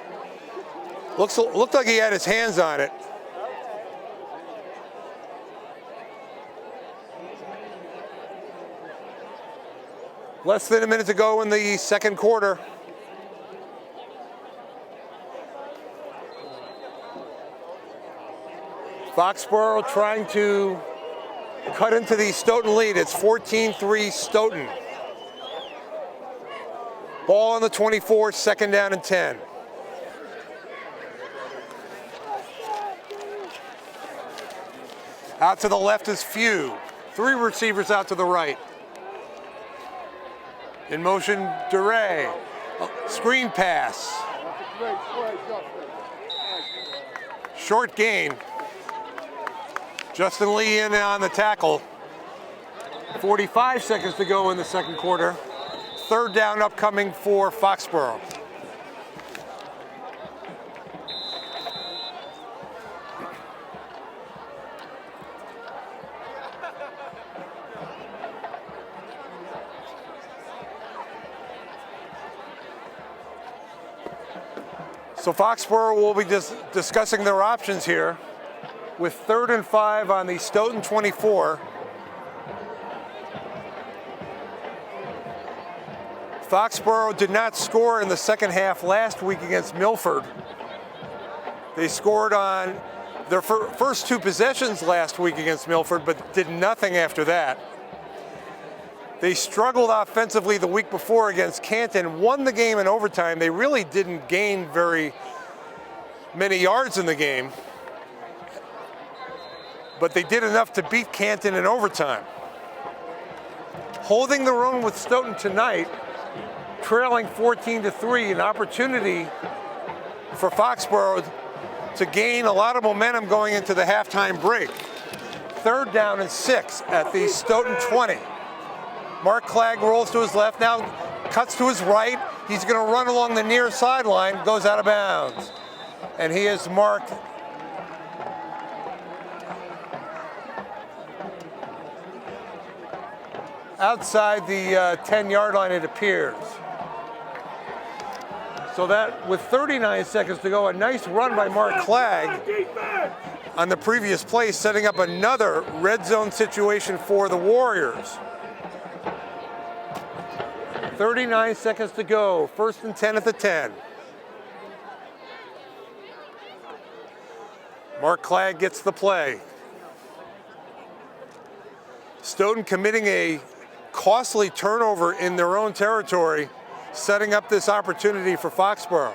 Looked like he had his hands on it. Less than a minute to go in the second quarter. Foxboro trying to cut into the Stoughton lead. It's 14-3 Stoughton. Ball on the 24, 2nd down and 10. Out to the left is Few. 3 receivers out to the right. In motion, Duray. Screen pass. Short gain. Justin Lee in on the tackle. 45 seconds to go in the second quarter. 3rd down upcoming for Foxboro. So Foxboro will be discussing their options here with 3rd and 5 on the Stoughton 24. Foxboro did not score in the second half last week against Milford. They scored on their first 2 possessions last week against Milford, but did nothing after that. They struggled offensively the week before against Canton, won the game in overtime. They really didn't gain very many yards in the game, but they did enough to beat Canton in overtime. Holding their own with Stoughton tonight, trailing 14-3, an opportunity for Foxboro to gain a lot of momentum going into the halftime break. 3rd down and 6 at the Stoughton 20. Mark Clegg rolls to his left, now cuts to his right. He's going to run along the near sideline, goes out of bounds. And he is marked outside the 10-yard line, it appears. So that, with 39 seconds to go, a nice run by Mark Clegg on the previous play, setting up another red zone situation for the Warriors. 39 seconds to go, 1st and 10 at the 10. Mark Clegg gets the play. Stoughton committing a costly turnover in their own territory, setting up this opportunity for Foxboro.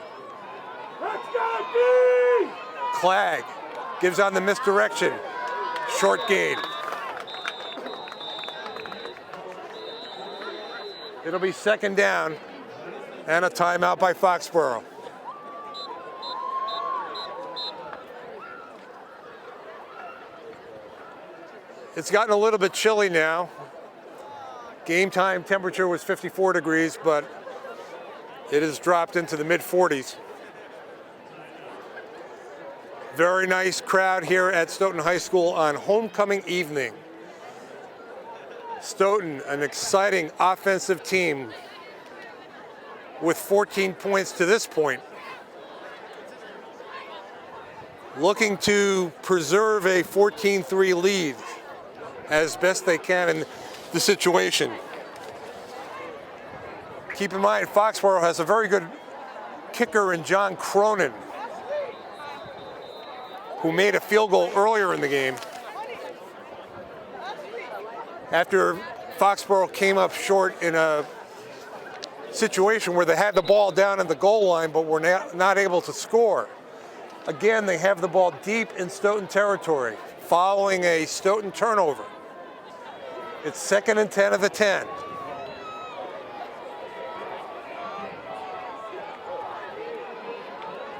Clegg gives on the misdirection. Short gain. It'll be 2nd down and a timeout by Foxboro. It's gotten a little bit chilly now. Game time temperature was 54 degrees, but it has dropped into the mid-40s. Very nice crowd here at Stoughton High School on homecoming evening. Stoughton, an exciting offensive team with 14 points to this point. Looking to preserve a 14-3 lead as best they can in the situation. Keep in mind, Foxboro has a very good kicker in John Cronin, who made a field goal earlier in the game after Foxboro came up short in a situation where they had the ball down in the goal line but were not able to score. Again, they have the ball deep in Stoughton territory following a Stoughton turnover. It's 2nd and 10 of the 10.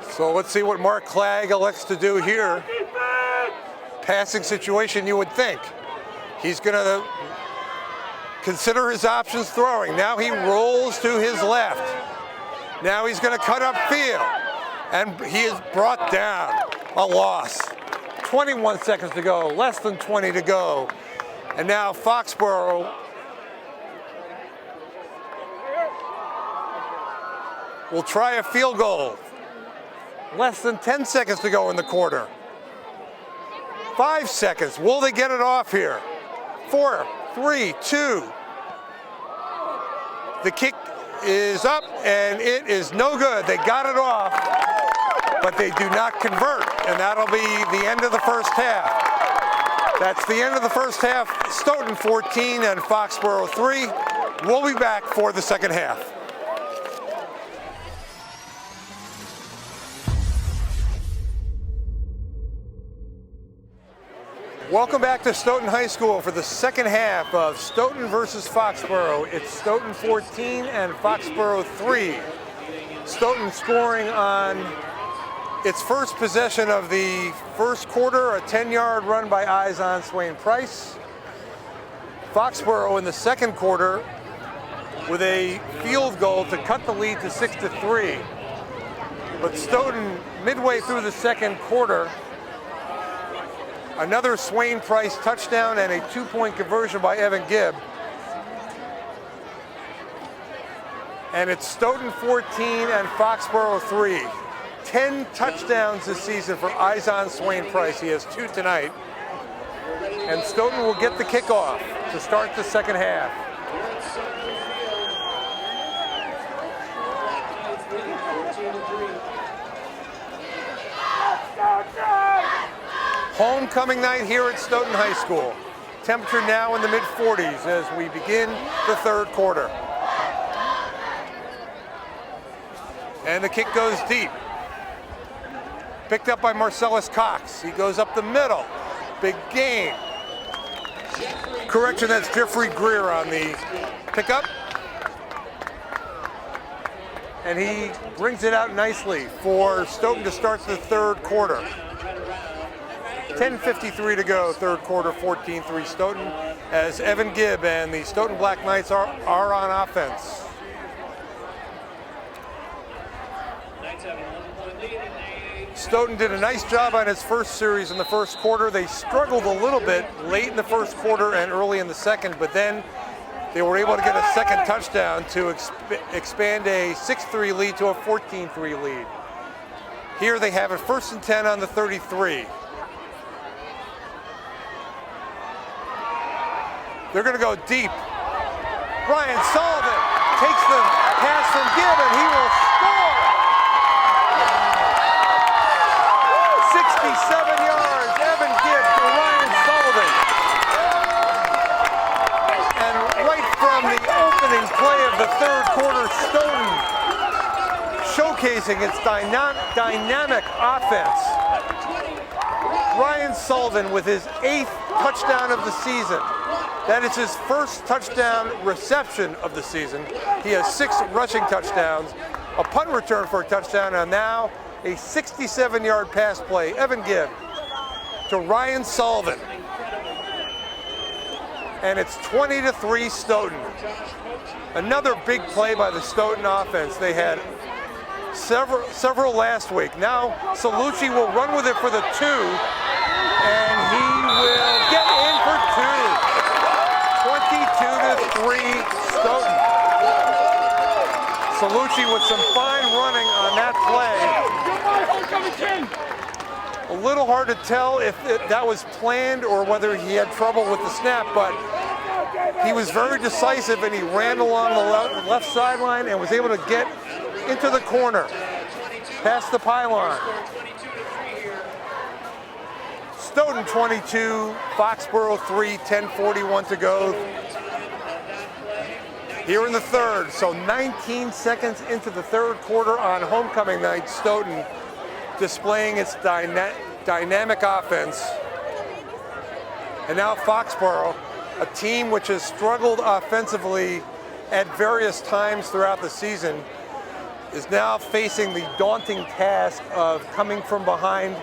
So let's see what Mark Clegg elects to do here. Passing situation, you would think. He's going to consider his options throwing. Now he rolls to his left. Now he's going to cut upfield. And he is brought down. A loss. 21 seconds to go, less than 20 to go. And now Foxboro will try a field goal. Less than 10 seconds to go in the quarter. 5 seconds. Will they get it off here? 4, 3, 2. The kick is up and it is no good. They got it off, but they do not convert, and that'll be the end of the first half. That's the end of the first half. Stoughton 14 and Foxboro 3. We'll be back for the second half. Welcome back to Stoughton High School for the second half of Stoughton versus Foxboro. It's Stoughton 14 and Foxboro 3. Stoughton scoring on its first possession of the first quarter, a 10-yard run by Izon Swain Price. Foxboro in the second quarter with a field goal to cut the lead to 6-3. But Stoughton, midway through the second quarter, another Swain Price touchdown and a 2-point conversion by Evan Gibb. And it's Stoughton 14 and Foxboro 3. 10 touchdowns this season for Izon Swain Price. He has 2 tonight. And Stoughton will get the kickoff to start the second half. Homecoming night here at Stoughton High School. Temperature now in the mid-40s as we begin the third quarter. And the kick goes deep. Picked up by Marcellus Cox. He goes up the middle. Big gain. Correction, that's Jeffrey Greer on the pickup. and he brings it out nicely for Stoughton to start the third quarter. 10:53 to go, third quarter, 14-3 Stoughton, as Evan Gibb and the Stoughton Black Knights are on offense. Stoughton did a nice job on his first series in the first quarter. They struggled a little bit late in the first quarter and early in the second, but then they were able to get a second touchdown to expand a 6-3 lead to a 14-3 lead. Here they have it 1st and 10 on the 33. They're going to go deep. Ryan Sullivan takes the pass from Gibb, and he will score. 67 yards, Evan Gibb to Ryan Sullivan. And right from the opening play of the third quarter, Stoughton showcasing its dynamic offense. Ryan Sullivan with his 8th touchdown of the season. That is his first touchdown reception of the season. He has 6 rushing touchdowns, a punt return for a touchdown, and now a 67-yard pass play. Evan Gibb to Ryan Sullivan. And it's 20-3 Stoughton. Another big play by the Stoughton offense. They had several last week. Now Salucci will run with it for the 2, and he will get in for 2. 22-3 Stoughton. Salucci with some fine running on that play. A little hard to tell if that was planned or whether he had trouble with the snap, but he was very decisive and he ran along the left sideline and was able to get into the corner, past the pylon. Stoughton 22, Foxboro 3, 10:41 to go. Here in the third, so 19 seconds into the third quarter on homecoming night, Stoughton displaying its dynamic offense. And now Foxboro, a team which has struggled offensively at various times throughout the season, is now facing the daunting task of coming from behind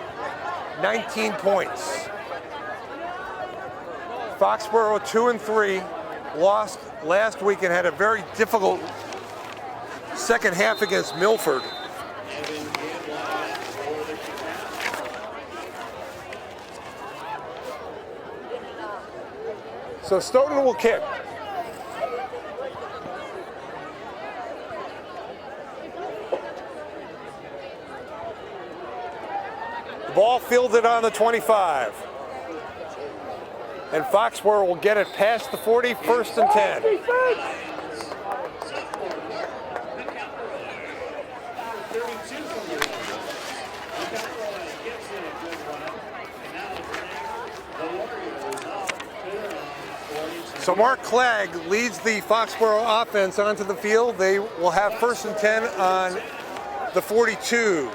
19 points. Foxboro 2-3, lost last week and had a very difficult second half against Milford. So Stoughton will kick. The ball fielded on the 25. And Foxboro will get it past the 40, 1st and 10. So Mark Clegg leads the Foxboro offense onto the field. They will have 1st and 10 on the 42.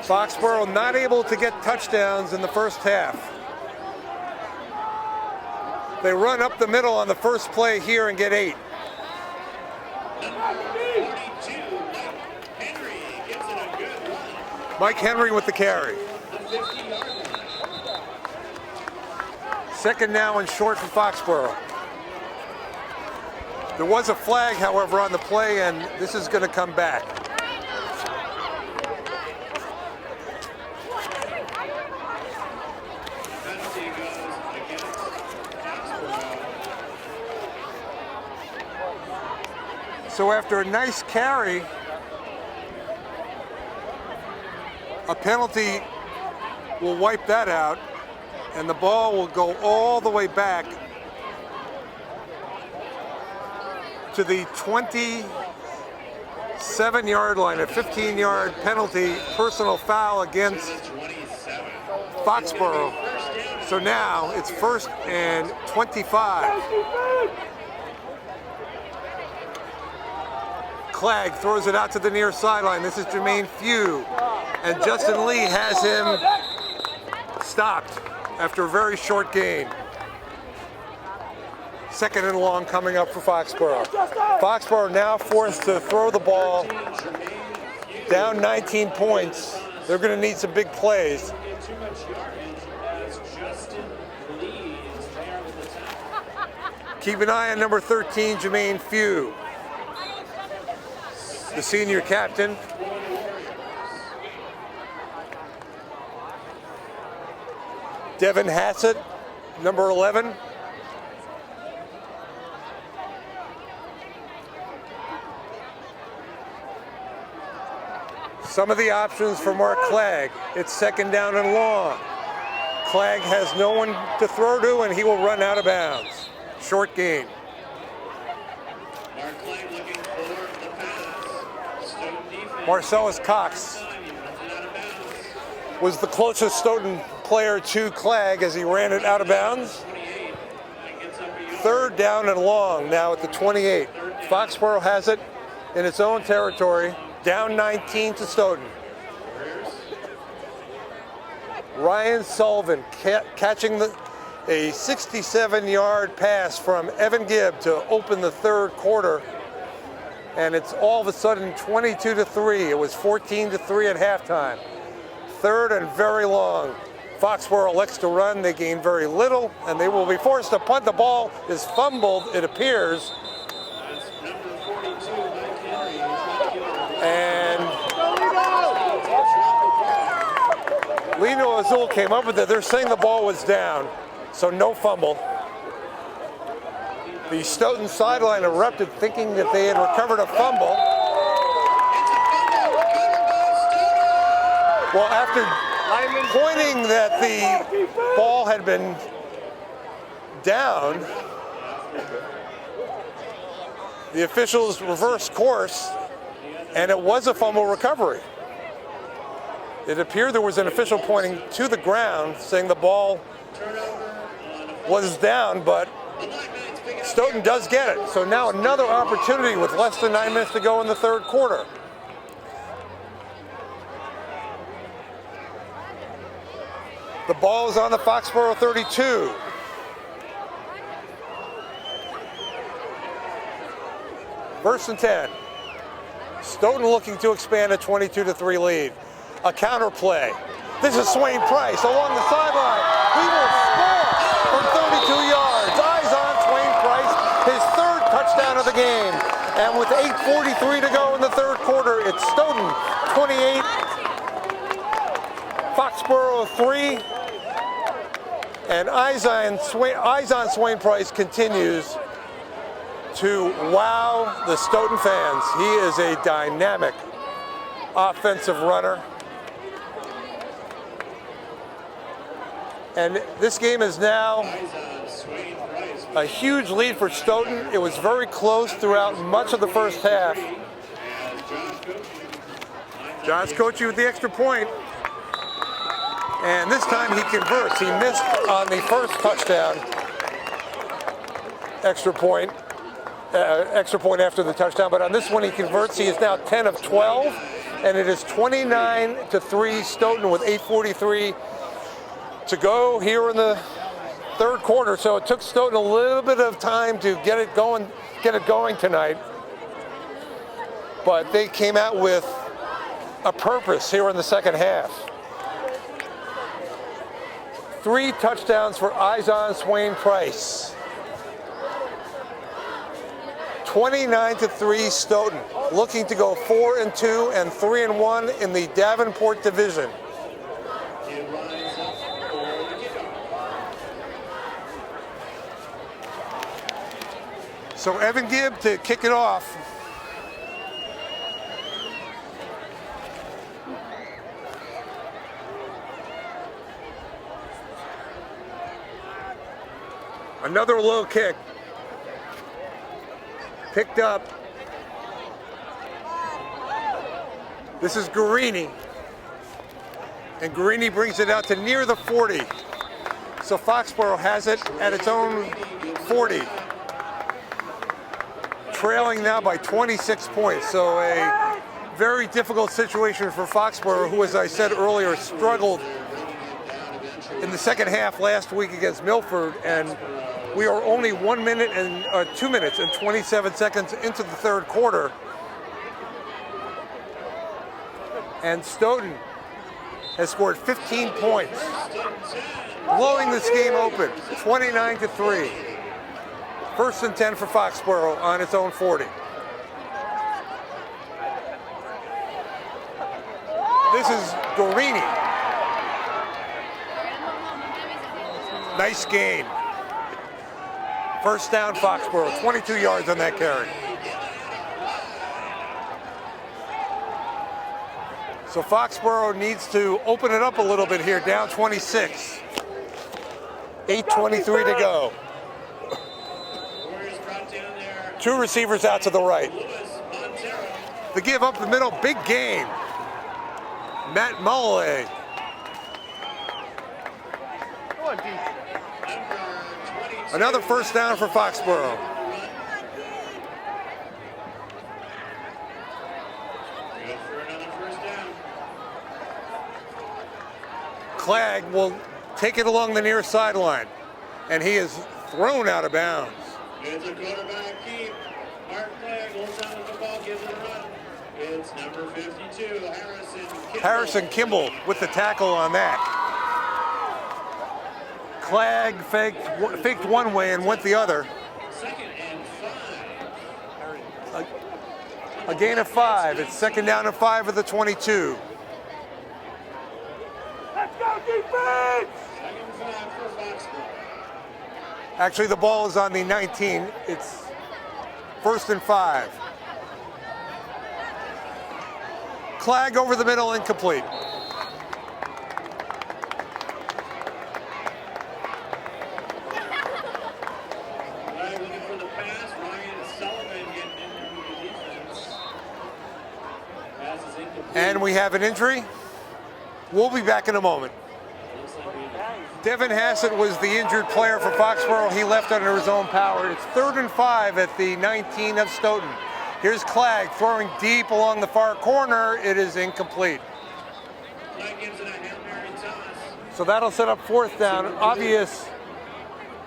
Foxboro not able to get touchdowns in the first half. They run up the middle on the first play here and get 8. Mike Henry with the carry. Second now and short for Foxboro. There was a flag, however, on the play, and this is going to come back. So after a nice carry, a penalty will wipe that out, and the ball will go all the way back to the 27-yard line, a 15-yard penalty, personal foul against Foxboro. So now it's 1st and 25. Clegg throws it out to the near sideline. This is Jermaine Few, and Justin Lee has him stopped after a very short gain. Second and long coming up for Foxboro. Foxboro now forced to throw the ball, down 19 points. They're going to need some big plays. Keep an eye on number 13, Jermaine Few, the senior captain. Devin Hassett, number 11. Some of the options for Mark Clegg. It's second down and long. Clegg has no one to throw to, and he will run out of bounds. Short gain. Marcellus Cox was the closest Stoughton player to Clegg as he ran it out of bounds. Third down and long now at the 28. Foxboro has it in its own territory. Down 19 to Stoughton. Ryan Sullivan catching a 67-yard pass from Evan Gibb to open the third quarter. And it's all of a sudden 22-3. It was 14-3 at halftime. Third and very long. Foxboro elects to run. They gain very little, and they will be forced to punt. The ball is fumbled, it appears. And Lino Azul came up with it. They're saying the ball was down, so no fumble. The Stoughton sideline erupted, thinking that they had recovered a fumble. Well, after pointing that the ball had been down, the officials reversed course, and it was a fumble recovery. It appeared there was an official pointing to the ground saying the ball was down, but Stoughton does get it. So now another opportunity with less than 9 minutes to go in the third quarter. The ball is on the Foxboro 32. First and 10. Stoughton looking to expand a 22-3 lead. A counter play. This is Swain Price along the sideline. He will score from 32 yards. Eyes on Swain Price, his third touchdown of the game. And with 8:43 to go in the third quarter, it's Stoughton 28, Foxboro 3. And eyes on Swain Price continues to wow the Stoughton fans. He is a dynamic offensive runner. And this game is now a huge lead for Stoughton. It was very close throughout much of the first half. John Scocci with the extra point. And this time he converts. He missed on the first touchdown. Extra point after the touchdown. But on this one he converts. He is now 10 of 12. And it is 29-3 Stoughton with 8:43 to go here in the third quarter. So it took Stoughton a little bit of time to get it going tonight. But they came out with a purpose here in the second half. 3 touchdowns for Izon Swain Price. 29-3 Stoughton, looking to go 4-2 and 3-1 in the Davenport division. So Evan Gibb to kick it off. Another low kick. Picked up. This is Guarini. And Guarini brings it out to near the 40. So Foxboro has it at its own 40. Trailing now by 26 points. So a very difficult situation for Foxboro, who, as I said earlier, struggled in the second half last week against Milford and We are only 1 minute and 2 minutes and 27 seconds into the third quarter. And Stoughton has scored 15 points, blowing this game open, 29-3. First and 10 for Foxboro on its own 40. This is Dorini. Nice gain. First down, Foxboro, 22 yards on that carry. So Foxboro needs to open it up a little bit here, down 26. 8:23 to go. Two receivers out to the right. The give up the middle, big gain. Matt Mullay. Another first down for Foxboro. Clegg will take it along the near sideline, and he is thrown out of bounds. It's a quarterback keep. Mark Clegg holds on to the ball, gives it a run. It's number 52, Harrison Kimball with the tackle on that. Clegg faked one way and went the other. Second and 5. A gain of 5. It's second down and 5 at the 22. Let's go, defense! Second and 5 for Foxboro. Actually, the ball is on the 19. It's first and 5. Clegg over the middle, incomplete. Clegg looking for the pass. Ryan Sullivan getting in there with the defense. Pass is incomplete. And we have an injury. We'll be back in a moment. Devin Hassett was the injured player for Foxboro. He left under his own power. It's third and 5 at the 19 of Stoughton. Here's Clegg throwing deep along the far corner. It is incomplete. Clegg gives it a Hail Mary toss. So that'll set up fourth down. Obvious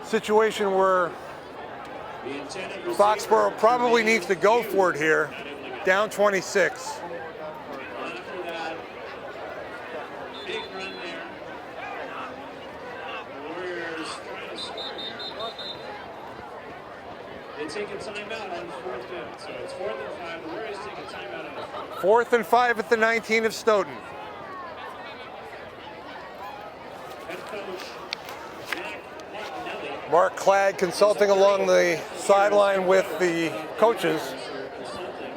situation where The intended receiver. Foxboro probably needs to go for it here. Down 26. After that big run there, the Warriors trying to score here. They take a timeout on fourth down. So it's 4th and 5. The Warriors take a timeout on the fourth. Fourth and 5 at the 19 of Stoughton. Head coach Jack Martinelli. Mark Clegg consulting along the sideline with the coaches. Consulting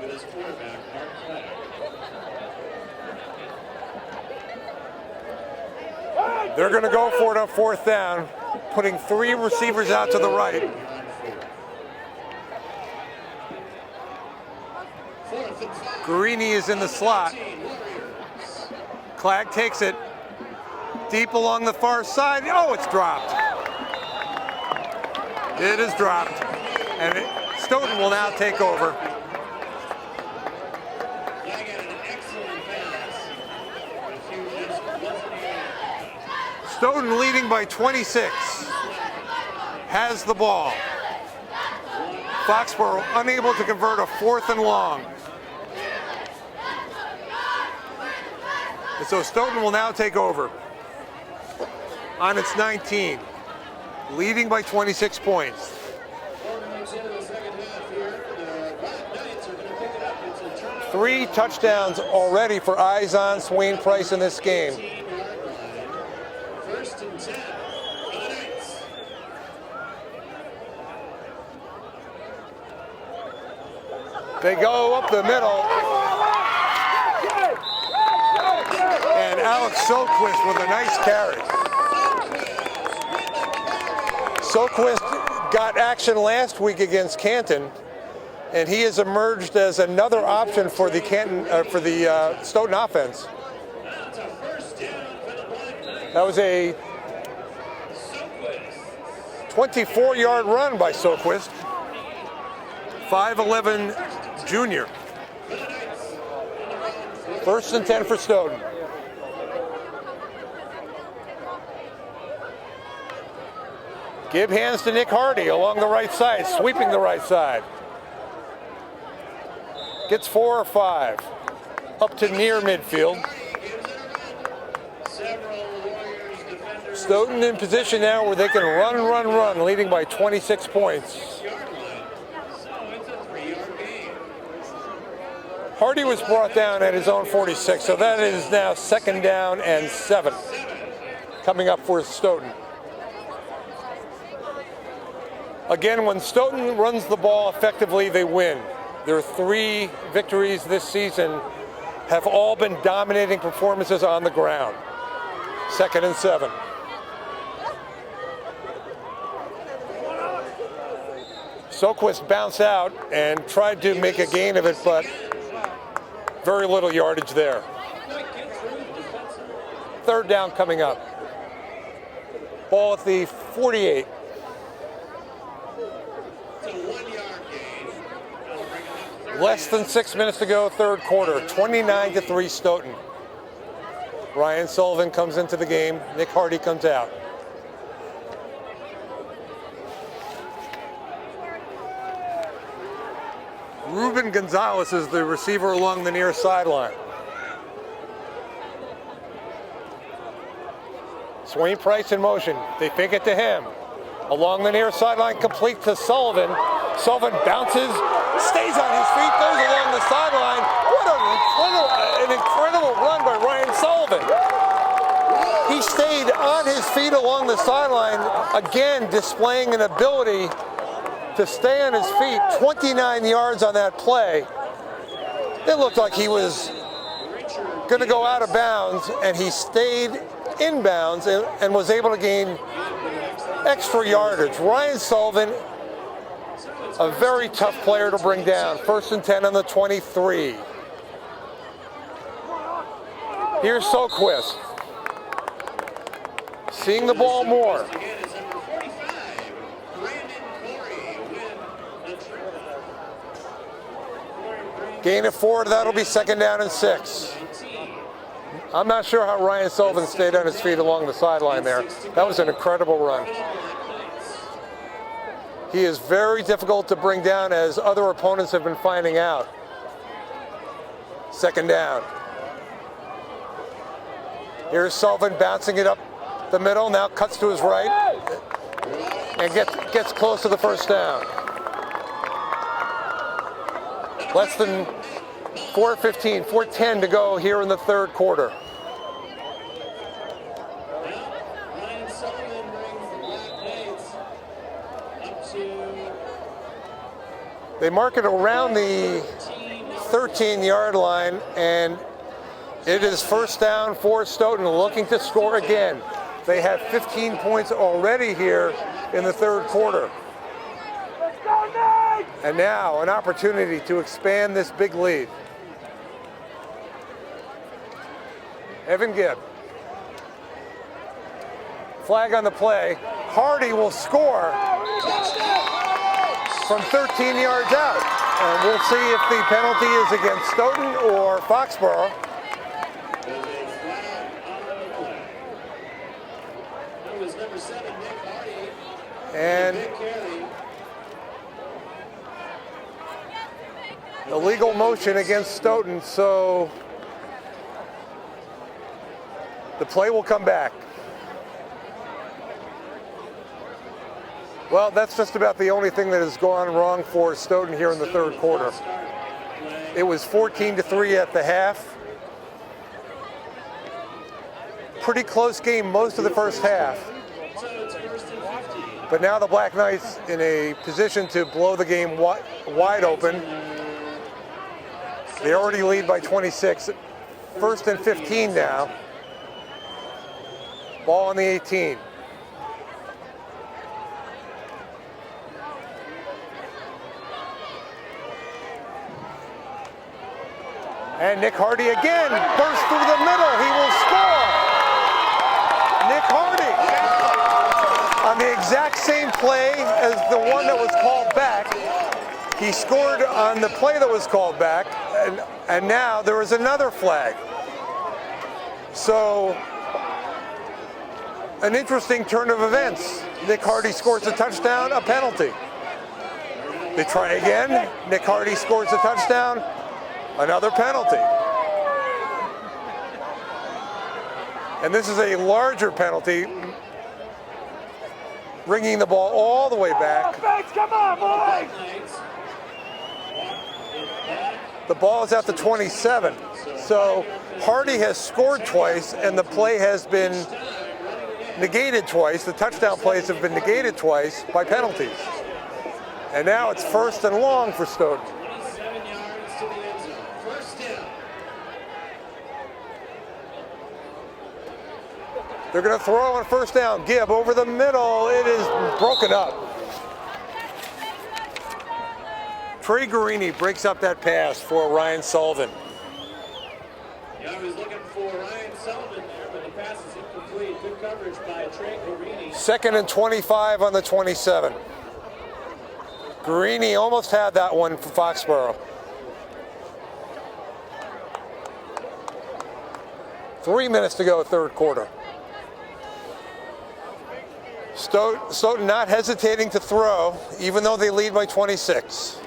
with his quarterback, Mark Clegg. They're going to go for it on fourth down, putting 3 receivers out to the right. 4th and 5. Guarini is in the slot. Warriors. Clegg takes it deep along the far side. Oh, it's dropped. It is dropped. And Stoughton will now take over. Clegg had an excellent pass. But Hugh just wasn't able. Stoughton leading by 26. Has the ball. Foxboro unable to convert a fourth and long. And so Stoughton will now take over on its 19, leading by 26 points. 4 minutes into the second half here. The Black Knights are going to pick it up. It's a turnover. 3 touchdowns already for eyes on Swain Price in this game. 18-yard line. First and 10 for the Knights. They go up the middle, and Alex Soquist with a nice carry. Soquist got action last week against Canton, and he has emerged as another option for the Stoughton offense. That's a first down for the Black Knights. That was a Soquist. 24-yard run by Soquist. 5'11" junior. For the Knights. First and 10 for Stoughton. First 10 Give hands to Nick Hardy along the right side, sweeping the right side. Gets 4 or 5. Up to near midfield. Stoughton in position now where they can run, leading by 26 points. Hardy was brought down at his own 46, so that is now 2nd down and 7 coming up for Stoughton. Again, when Stoughton runs the ball effectively, they win. Their 3 victories this season have all been dominating performances on the ground. 2nd and 7. Soquist bounced out and tried to make a gain of it, but very little yardage there. 3rd down coming up. Ball at the 48. Less than 6 minutes to go, 3rd quarter. 29-3 Stoughton. Ryan Sullivan comes into the game. Nick Hardy comes out. Ruben Gonzalez is the receiver along the near sideline. Swain Price in motion. They fake it to him. Along the near sideline, complete to Sullivan. Sullivan bounces, stays on his feet, goes along the sideline. What an incredible run by Ryan Sullivan. He stayed on his feet along the sideline, again displaying an ability to stay on his feet. 29 yards on that play. It looked like he was going to go out of bounds, and he stayed in bounds and was able to gain extra yardage. Ryan Sullivan, a very tough player to bring down. 1st and 10 on the 23. Here's Soquist. Seeing the ball more. Gain of 4, that'll be 2nd down and 6. I'm not sure how Ryan Sullivan stayed on his feet along the sideline there. That was an incredible run. He is very difficult to bring down, as other opponents have been finding out. 2nd down. Here's Sullivan bouncing it up the middle, now cuts to his right and gets close to the 1st down. Less than 4:15, 4:10 to go here in the 3rd quarter. Ryan Sullivan brings the Black Knights up to... They mark it around the 13-yard line, and it is 1st down for Stoughton, looking to score again. They have 15 points already here in the 3rd quarter. And now an opportunity to expand this big lead. Evan Gibb. Flag on the play. Hardy will score from 13 yards out. And we'll see if the penalty is against Stoughton or Foxboro. That was number 7, Nick Hardy. And illegal motion against Stoughton, so the play will come back. Well, that's just about the only thing that has gone wrong for Stoughton here in the 3rd quarter. It was 14-3 at the half. Pretty close game most of the 1st half. But now the Black Knights in a position to blow the game wide open. They already lead by 26. 1st and 15 now. Ball on the 18. And Nick Hardy again bursts through the middle. He will score. Nick Hardy on the exact same play as the one that was called back. He scored on the play that was called back, and now there is another flag. So, an interesting turn of events. Nick Hardy scores a touchdown, a penalty. They try again. Nick Hardy scores a touchdown, another penalty. And this is a larger penalty, bringing the ball all the way back. Offense, come on, boys! The ball is at the 27. So Hardy has scored twice, and the play has been negated twice. The touchdown plays have been negated twice by penalties. And now it's 1st and long for Stoughton. 27 yards to the end zone. First down. They're going to throw on 1st down. Gibb over the middle. It is broken up. Trey Guarini breaks up that pass for Ryan Sullivan. Yeah, I was looking for Ryan Sullivan there, but the pass is incomplete. Good coverage by Trey Guarini. 2nd and 25 on the 27. Guarini almost had that one for Foxboro. 3 minutes to go, 3rd quarter. Stoughton not hesitating to throw, even though they lead by 26.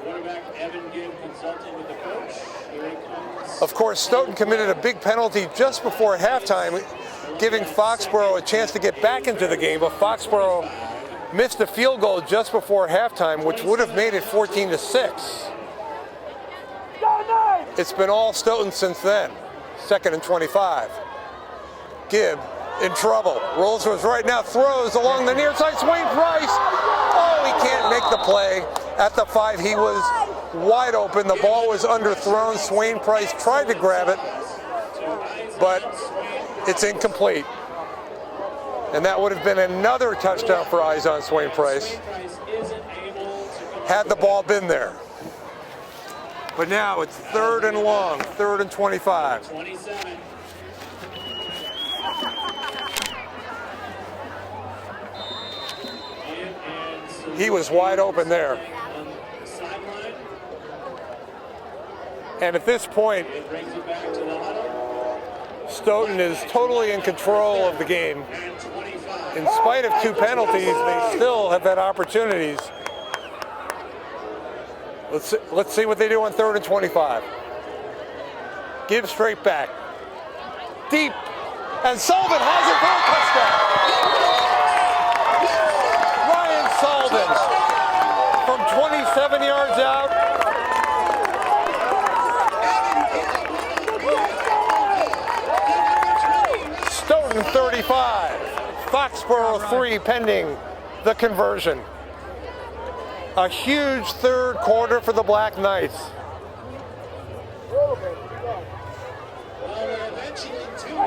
Quarterback Evan Gibb consulting with the coach. Here he comes. Of course, Stoughton committed a big penalty just before halftime, giving Foxboro a chance to get back into the game, but Foxboro missed a field goal just before halftime, which would have made it 14-6. It's been all Stoughton since then. 2nd and 25. Gibb in trouble. Rolls to his right now, throws along the near side. Swain Price. Oh, he can't make the play. At the 5, he was wide open. The ball was underthrown. Swain Price tried to grab it, but it's incomplete. And that would have been another touchdown for eyes on Swain Price had the ball been there. But now it's 3rd and long, 3rd and 25. 27. He was wide open there. Sideline. And at this point, It brings it back to the huddle. Stoughton is totally in control of the game. And 25. In spite of 2 penalties, they still have had opportunities. Let's see what they do on 3rd and 25. Give straight back. Deep. And Sullivan has it for a touchdown. Ryan Sullivan from 27 yards out. Stoughton 35. Foxboro 3 pending the conversion. A huge 3rd quarter for the Black Knights.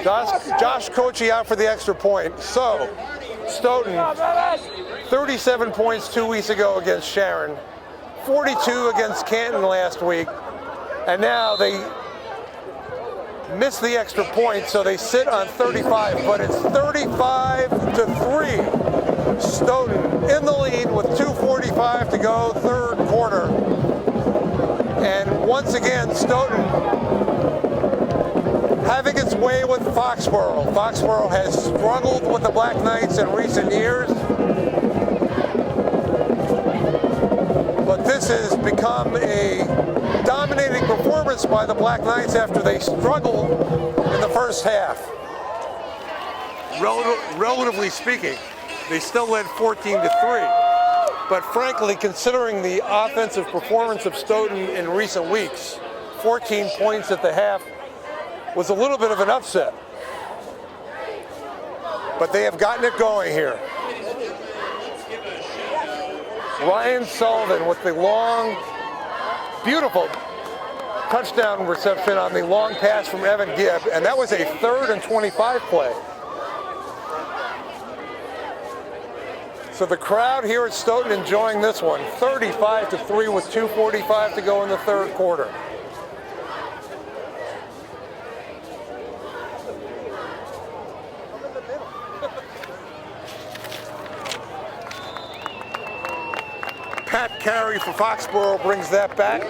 Josh Kochi out for the extra point. So, Stoughton, 37 points 2 weeks ago against Sharon, 42 against Canton last week, and now they missed the extra point, so they sit on 35, but it's 35-3. Stoughton in the lead with 2:45 to go, 3rd quarter. And once again, Stoughton having its way with Foxboro. Foxboro has struggled with the Black Knights in recent years, but this has become a dominating performance by the Black Knights after they struggled in the first half. Relatively speaking, they still led 14-3. But frankly, considering the offensive performance of Stoughton in recent weeks, 14 points at the half was a little bit of an upset. But they have gotten it going here. Ryan Sullivan with the long, beautiful touchdown reception on the long pass from Evan Gibb, and that was a 3rd and 25 play. So the crowd here at Stoughton enjoying this one, 35-3 with 2:45 to go in the 3rd quarter. Pat Carey for Foxboro brings that back.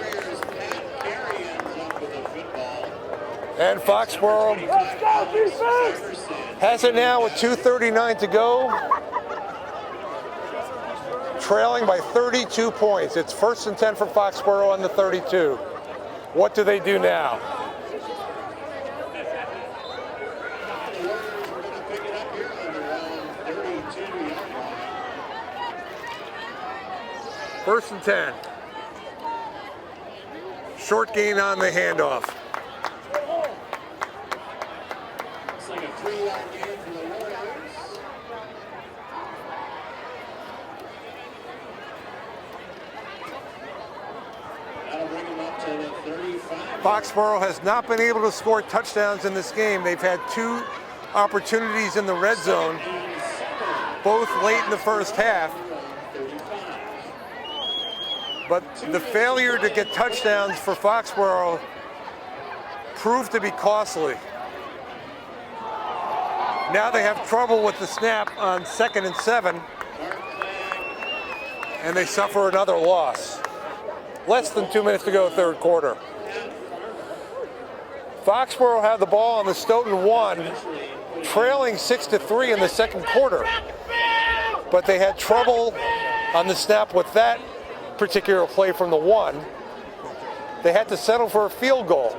And Foxboro Let's go, defense! Has it now with 2:39 to go. Trailing by 32 points. It's 1st and 10 for Foxboro on the 32. What do they do now? First and 10. Short gain on the handoff. Looks like a 3-yard gain for the Warriors. That'll bring them up to the 35. Foxboro has not been able to score touchdowns in this game. They've had 2 opportunities in the red zone, both late in the first half. But the failure to get touchdowns for Foxboro proved to be costly. Now they have trouble with the snap on 2nd and 7, and they suffer another loss. Less than 2 minutes to go, third quarter. Foxboro had the ball on the Stoughton 1, trailing 6-3 in the second quarter. But they had trouble on the snap with that particular play from the 1. They had to settle for a field goal.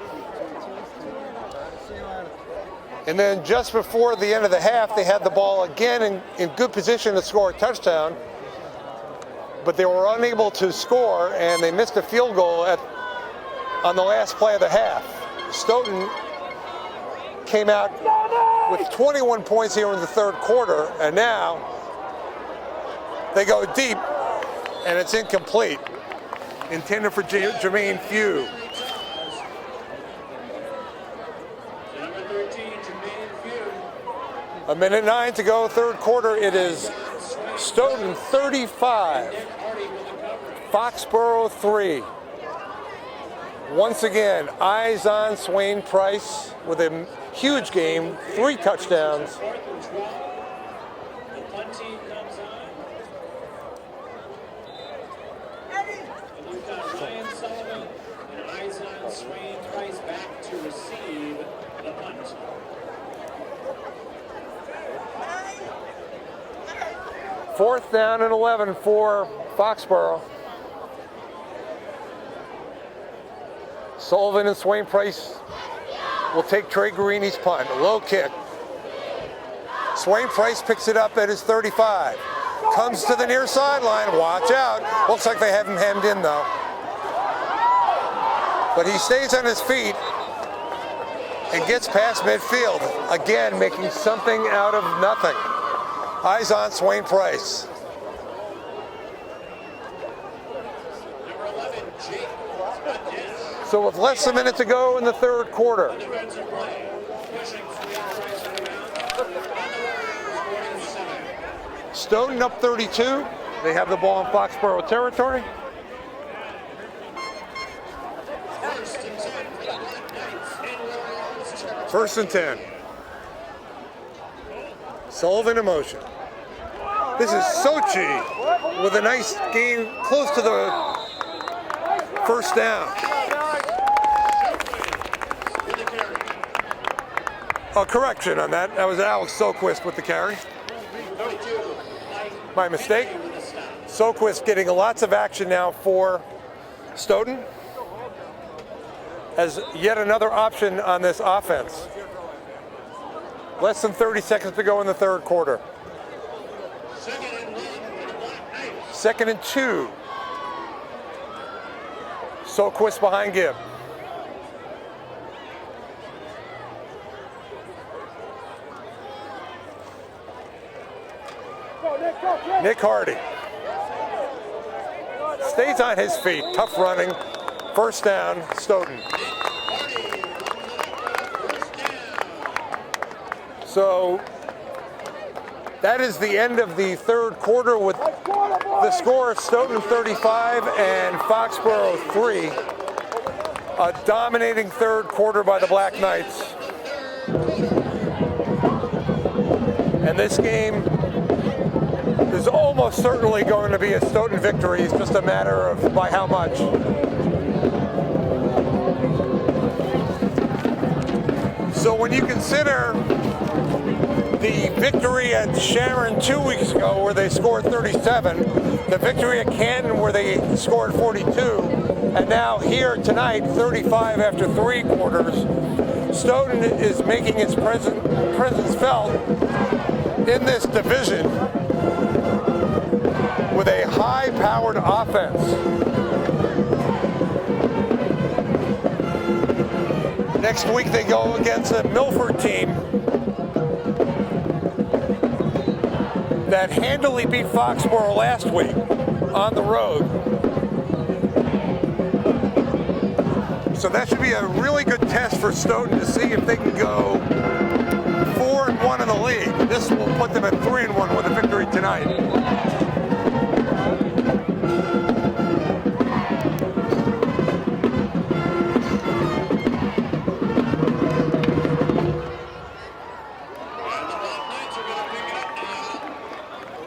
And then just before the end of the half, they had the ball again in good position to score a touchdown. But they were unable to score, and they missed a field goal on the last play of the half. Stoughton came out with 21 points here in the third quarter, and now they go deep, and it's incomplete. Intended for Jermaine Few. Number 13, Jermaine Few. 1:09 to go, third quarter. It is Stoughton 35, Foxboro 3. Once again, eyes on Swain Price with a huge game, 3 touchdowns. 4th and 12. The punt team comes on. And you've got Ryan Sullivan and eyes on Swain Price back to receive the punt. Fourth down and 11 for Foxboro. Sullivan and Swain Price will take Trey Garini's punt. Low kick. Swain Price picks it up at his 35. Comes to the near sideline. Watch out. Looks like they have him hemmed in, though. But he stays on his feet and gets past midfield. Again, making something out of nothing. Eyes on Swain Price. Number 11, Jake again. So with less than a minute to go in the third quarter, Defensive play. Pushing Swain Price around. On the Warriors 47. Stoughton up 32. They have the ball in Foxboro territory. First and 10 for the Black Knights in Warriors territory. First and 10. Sullivan in motion. This is Sochi with a nice gain close to the first down. With the carry. A correction on that. That was Alex Soquist with the carry. 32. My mistake. With the stop. Soquist getting lots of action now for Stoughton as yet another option on this offense. Less than 30 seconds to go in the third quarter. 2nd and 1 for the Black Knights. 2nd and 2. Soquist behind Gibb. Nick Hardy stays on his feet. Tough running. First down, Stoughton. So that is the end of the third quarter with the score of Stoughton 35 and Foxboro 3. A dominating third quarter by the Black Knights. And this game is almost certainly going to be a Stoughton victory. It's just a matter of by how much. So when you consider the victory at Sharon 2 weeks ago where they scored 37, the victory at Canton where they scored 42, and now here tonight, 35 after 3 quarters. Stoughton is making its presence felt in this division with a high-powered offense. Next week they go against a Milford team that handily beat Foxboro last week on the road. So that should be a really good test for Stoughton to see if they can go 4-1 in the league. This will put them at 3-1 with a victory tonight.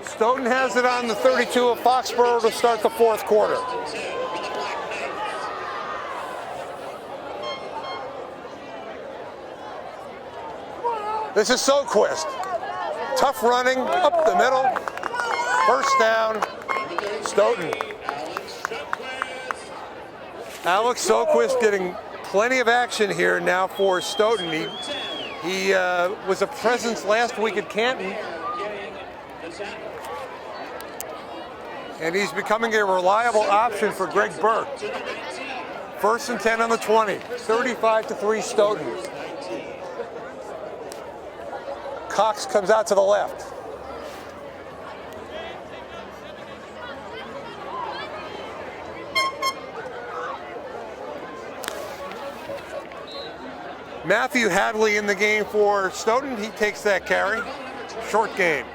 Stoughton has it on the 32 of Foxboro to start the 4th quarter. This is Soquist. Tough running, up the middle. First down, Stoughton. Alex Soquist getting plenty of action here now for Stoughton. He was a presence last week at Canton. And he's becoming a reliable option for Greg Burke. 1st and 10 on the 20. 35-3 Stoughton. Cox comes out to the left. Matthew Hadley in the game for Stoughton. He takes that carry. Short game.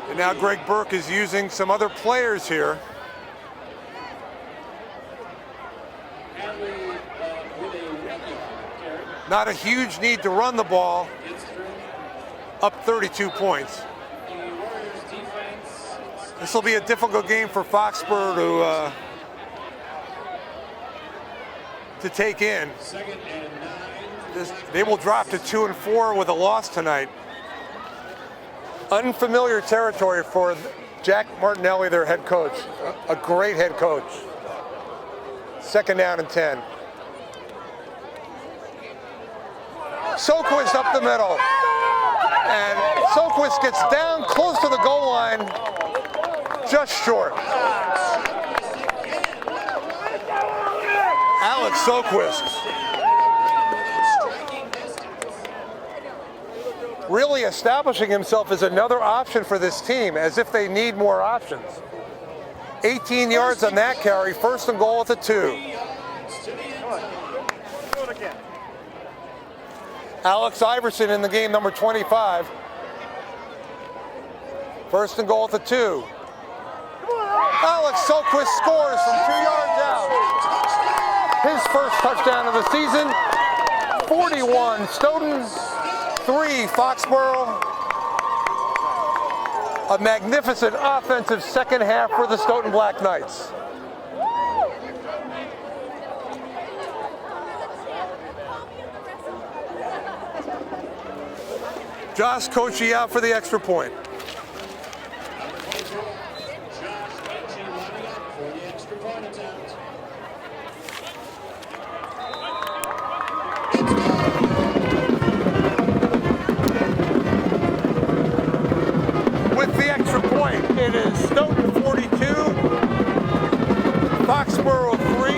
And now Greg Burke is using some other players here. Not a huge need to run the ball. Up 32 points. This will be a difficult game for Foxboro to take in. They will drop to 2-4 with a loss tonight. Unfamiliar territory for Jack Martinelli, their head coach. A great head coach. 2nd down and 10. Soquist up the middle. And Soquist gets down close to the goal line, just short. Alex Soquist really establishing himself as another option for this team, as if they need more options. 18 yards on that carry, 1st and goal at the 2. Alex Iverson in the game, number 25. 1st and goal at the 2. Alex Soquist scores from 2 yards out. His first touchdown of the season. 41 Stoughton, 3 Foxboro. A magnificent offensive second half for the Stoughton Black Knights. Josh Kochi out for the extra point. With the extra point, it is Stoughton 42, Foxboro 3,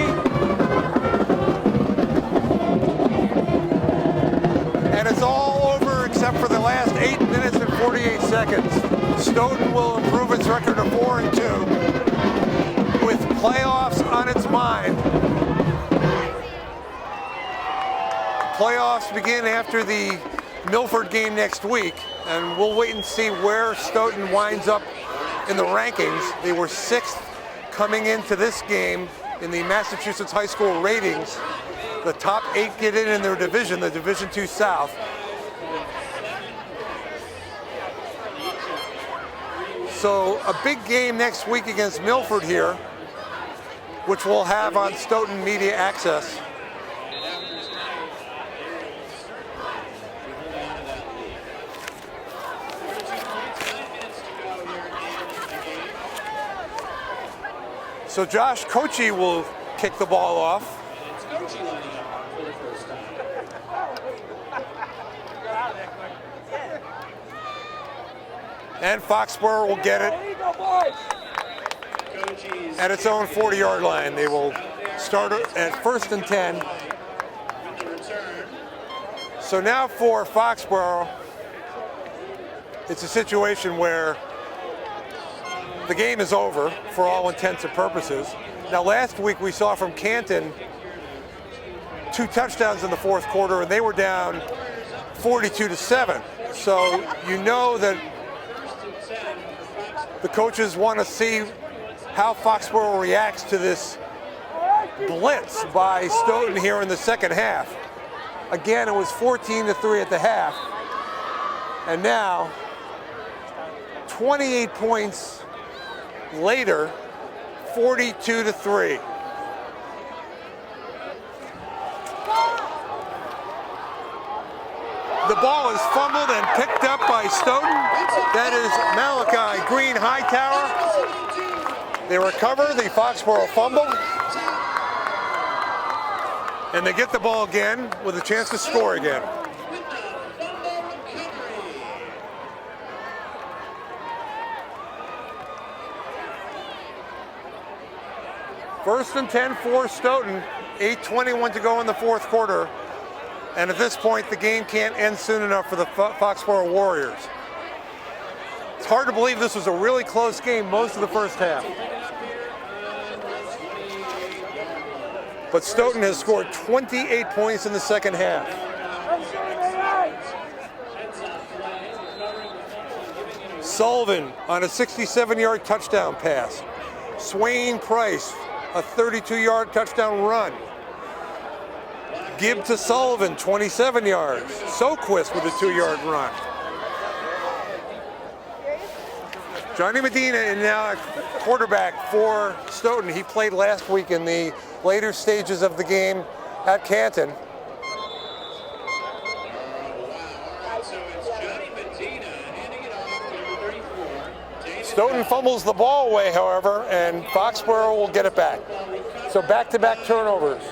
and it's all over except for the last 8 minutes and 48 seconds. Stoughton will improve its record to 4-2 with playoffs on its mind. Playoffs begin after the Milford game next week, and we'll wait and see where Stoughton winds up in the rankings. They were 6th coming into this game in the Massachusetts high school ratings. The top 8 get in their division, the Division II South. So a big game next week against Milford here, which we'll have on Stoughton Media Access. So Josh Kochi will kick the ball off. And it's Kochi lining up for the first time. And Foxboro will get it Kochi's at its own 40-yard line. They will start at 1st and 10. with the return. So now for Foxboro, it's a situation where the game is over for all intents and purposes. Now last week we saw from Canton 2 touchdowns in the 4th quarter, and they were down 42-7. So you know that the coaches want to see how Foxboro reacts to this blitz by Stoughton here in the second half. Again, it was 14-3 at the half, and now 28 points later, 42-3. The ball is fumbled and picked up by Stoughton. That is Malachi Green Hightower. They recover the Foxboro fumble. And they get the ball again with a chance to score again. First and 10 for Stoughton. 8:21 to go in the 4th quarter. And at this point, the game can't end soon enough for the Foxboro Warriors. It's hard to believe this was a really close game most of the first half. But Stoughton has scored 28 points in the second half. Sullivan on a 67-yard touchdown pass. Swain Price, a 32-yard touchdown run. Gibb to Sullivan, 27 yards. Soquist with a 2-yard run. Johnny Medina is now a quarterback for Stoughton. He played last week in the later stages of the game at Canton. Stoughton fumbles the ball away, however, and Foxboro will get it back. So back-to-back turnovers.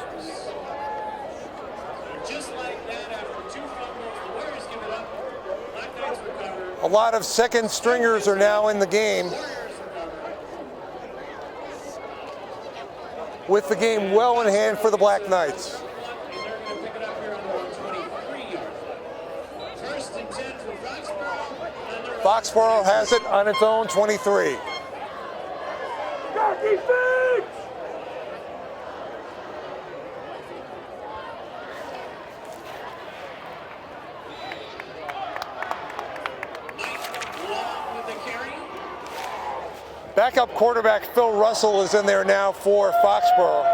Just like that, after 2 fumbles, the Warriors give it up. Black Knights recover. A lot of second stringers are now in the game, with the game well in hand for the Black Knights. And they're going to pick it up here on the 23-yard line. First and 10 for Foxboro. Foxboro has it on its own 23. Go defense! Long with the carry. Backup quarterback Phil Russell is in there now for Foxboro.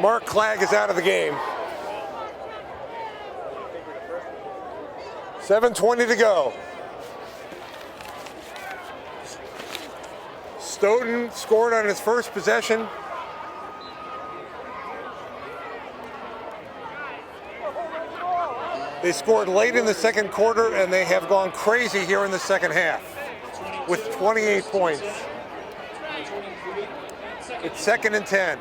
Mark Clegg is out of the game. 7:20 to go. Stoughton scored on his first possession. They scored late in the second quarter, and they have gone crazy here in the second half with 28 points. It's 2nd and 10.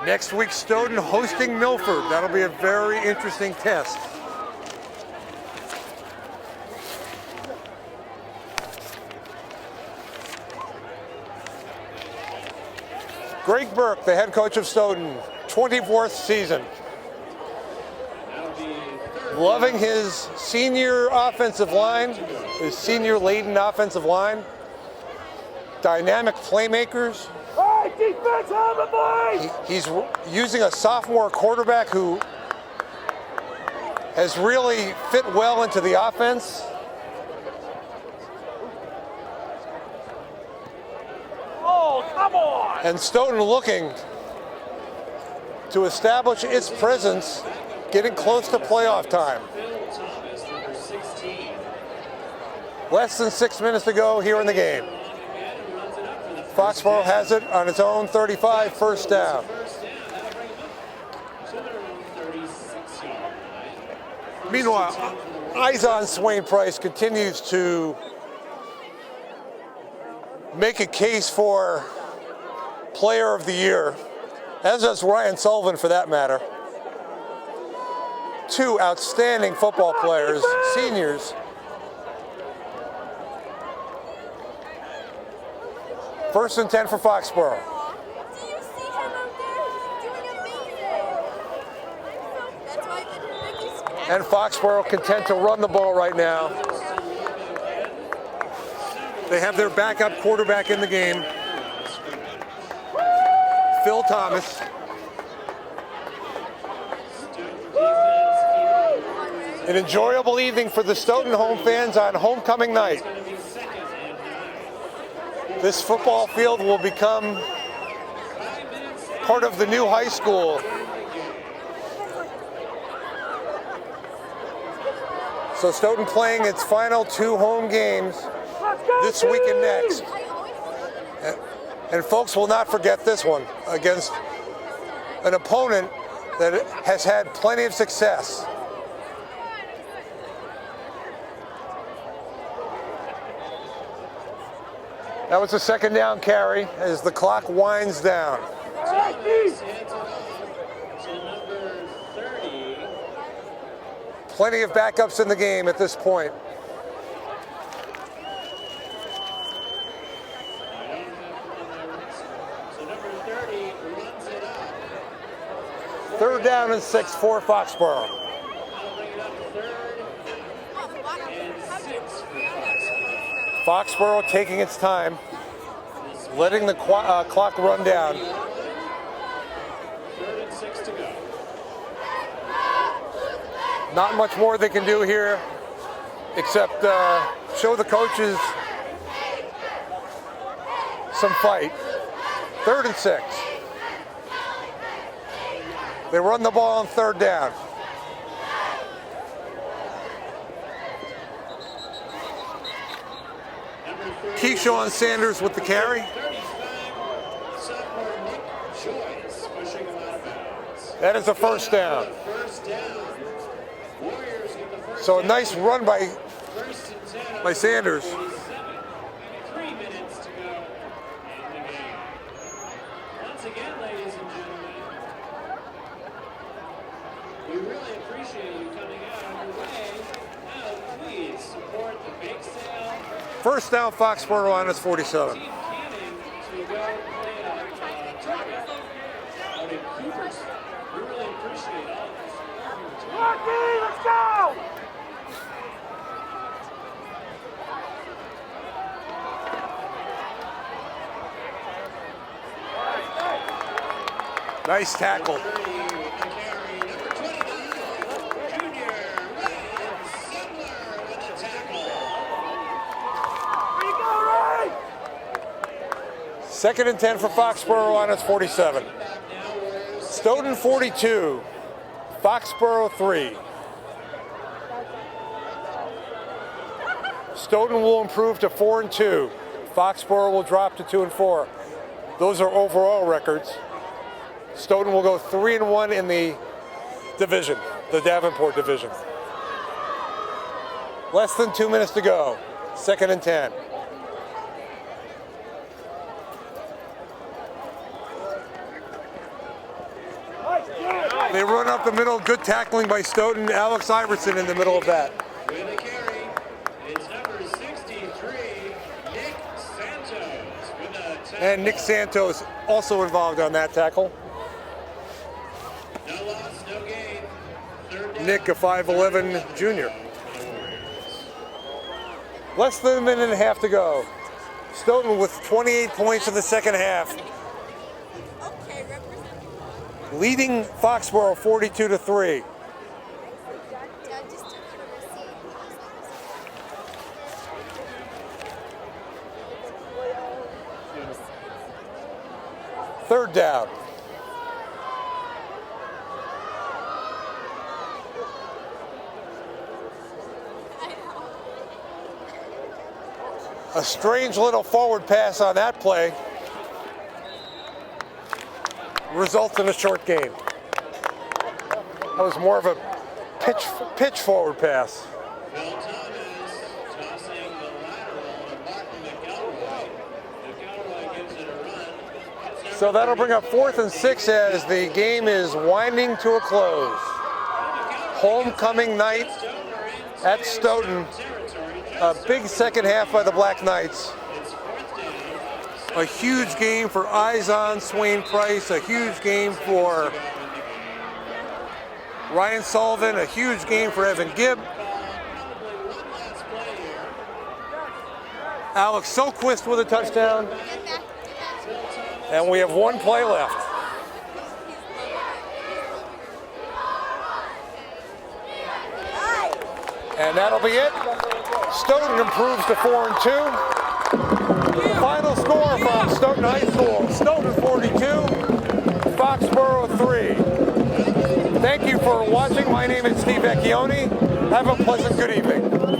Next week, Stoughton hosting Milford. That'll be a very interesting test. Greg Burke, the head coach of Stoughton, 24th season. Loving his senior offensive line, his senior laden offensive line. Dynamic playmakers. Hey, defense, have the boys! He's using a sophomore quarterback who has really fit well into the offense. Oh, come on! And Stoughton looking to establish its presence, getting close to playoff time. Less than 6 minutes to go here in the game. Foxboro has it on its own 35, first down. their own 36-yard line. Meanwhile, eyes on Swain Price continues to make a case for Player of the Year, as does Ryan Sullivan for that matter. Two outstanding football players, seniors. First and 10 for Foxboro. Do you see him out there? He's doing amazing. That's why I think he's And Foxboro content to run the ball right now. They have their backup quarterback in the game, Phil Thomas. An enjoyable evening for the Stoughton home fans on homecoming night. This football field will become part of the new high school. So Stoughton playing its final two home games this week and next. And folks will not forget this one against an opponent that has had plenty of success. That was a second down carry as the clock winds down. Plenty of backups in the game at this point. Third down and 6 for Foxboro. Foxboro taking its time, letting the clock run down. 3rd and 6 to go. Not much more they can do here except show the coaches some fight. 3rd and 6. They run the ball on third down. Keyshawn Sanders with the carry. 35, sophomore Nick Joyce pushing him out of bounds. That is a first down. First down. Warriors get the first So a down. nice run by First and 10 by Sanders. 3 minutes to go in the game. Once again, ladies and gentlemen, we really appreciate you coming out on your way. Now, please support the bake sale. First down, Foxboro on its 47. Team Canning to go play at tournament out in Coopers. We really appreciate all of this. Rocky, let's go! Nice tackle. 30 with the carry. Number 29, junior Ryan Sumler with the tackle. Where you go, Ray? Second and 10 for Foxboro on its 47. Back now, Warriors. Stoughton 42, Foxboro 3. Stoughton will improve to 4-2. Foxboro will drop to 2-4. Those are overall records. Stoughton will go 3-1 in the division, the Davenport division. Less than 2 minutes to go. Second and 10. They run up the middle. Good tackling by Stoughton. Alex Iverson in the middle of that. With the carry is number 63, Nick Santos with the tackle. And Nick Santos also involved on that tackle. No loss, no gain. Third down. Nick, a 5'11 junior. Less than a minute and a half to go. Stoughton with 28 points in the second half, Okay, represent. leading Foxboro 42-3. Dad just took the receipt. Third down. A strange little forward pass on that play results in a short game. That was more of a pitch forward pass. Phil Thomas tossing the lateral and Martin McElroy. McElroy gives it a run. So that'll bring up 4th and 6 as the game is winding to a close. Homecoming night at Stoughton. A big second half by the Black Knights. A huge game for eyes on Swain Price. A huge game for Ryan Sullivan. A huge game for Evan Gibb. Alex Silquist with a touchdown. And we have one play left. And that'll be it. Stoughton improves to 4-2. The final score from Stoughton High School: Stoughton 42, Foxboro 3. Thank you for watching. My name is Steve Vecchione. Have a pleasant good evening.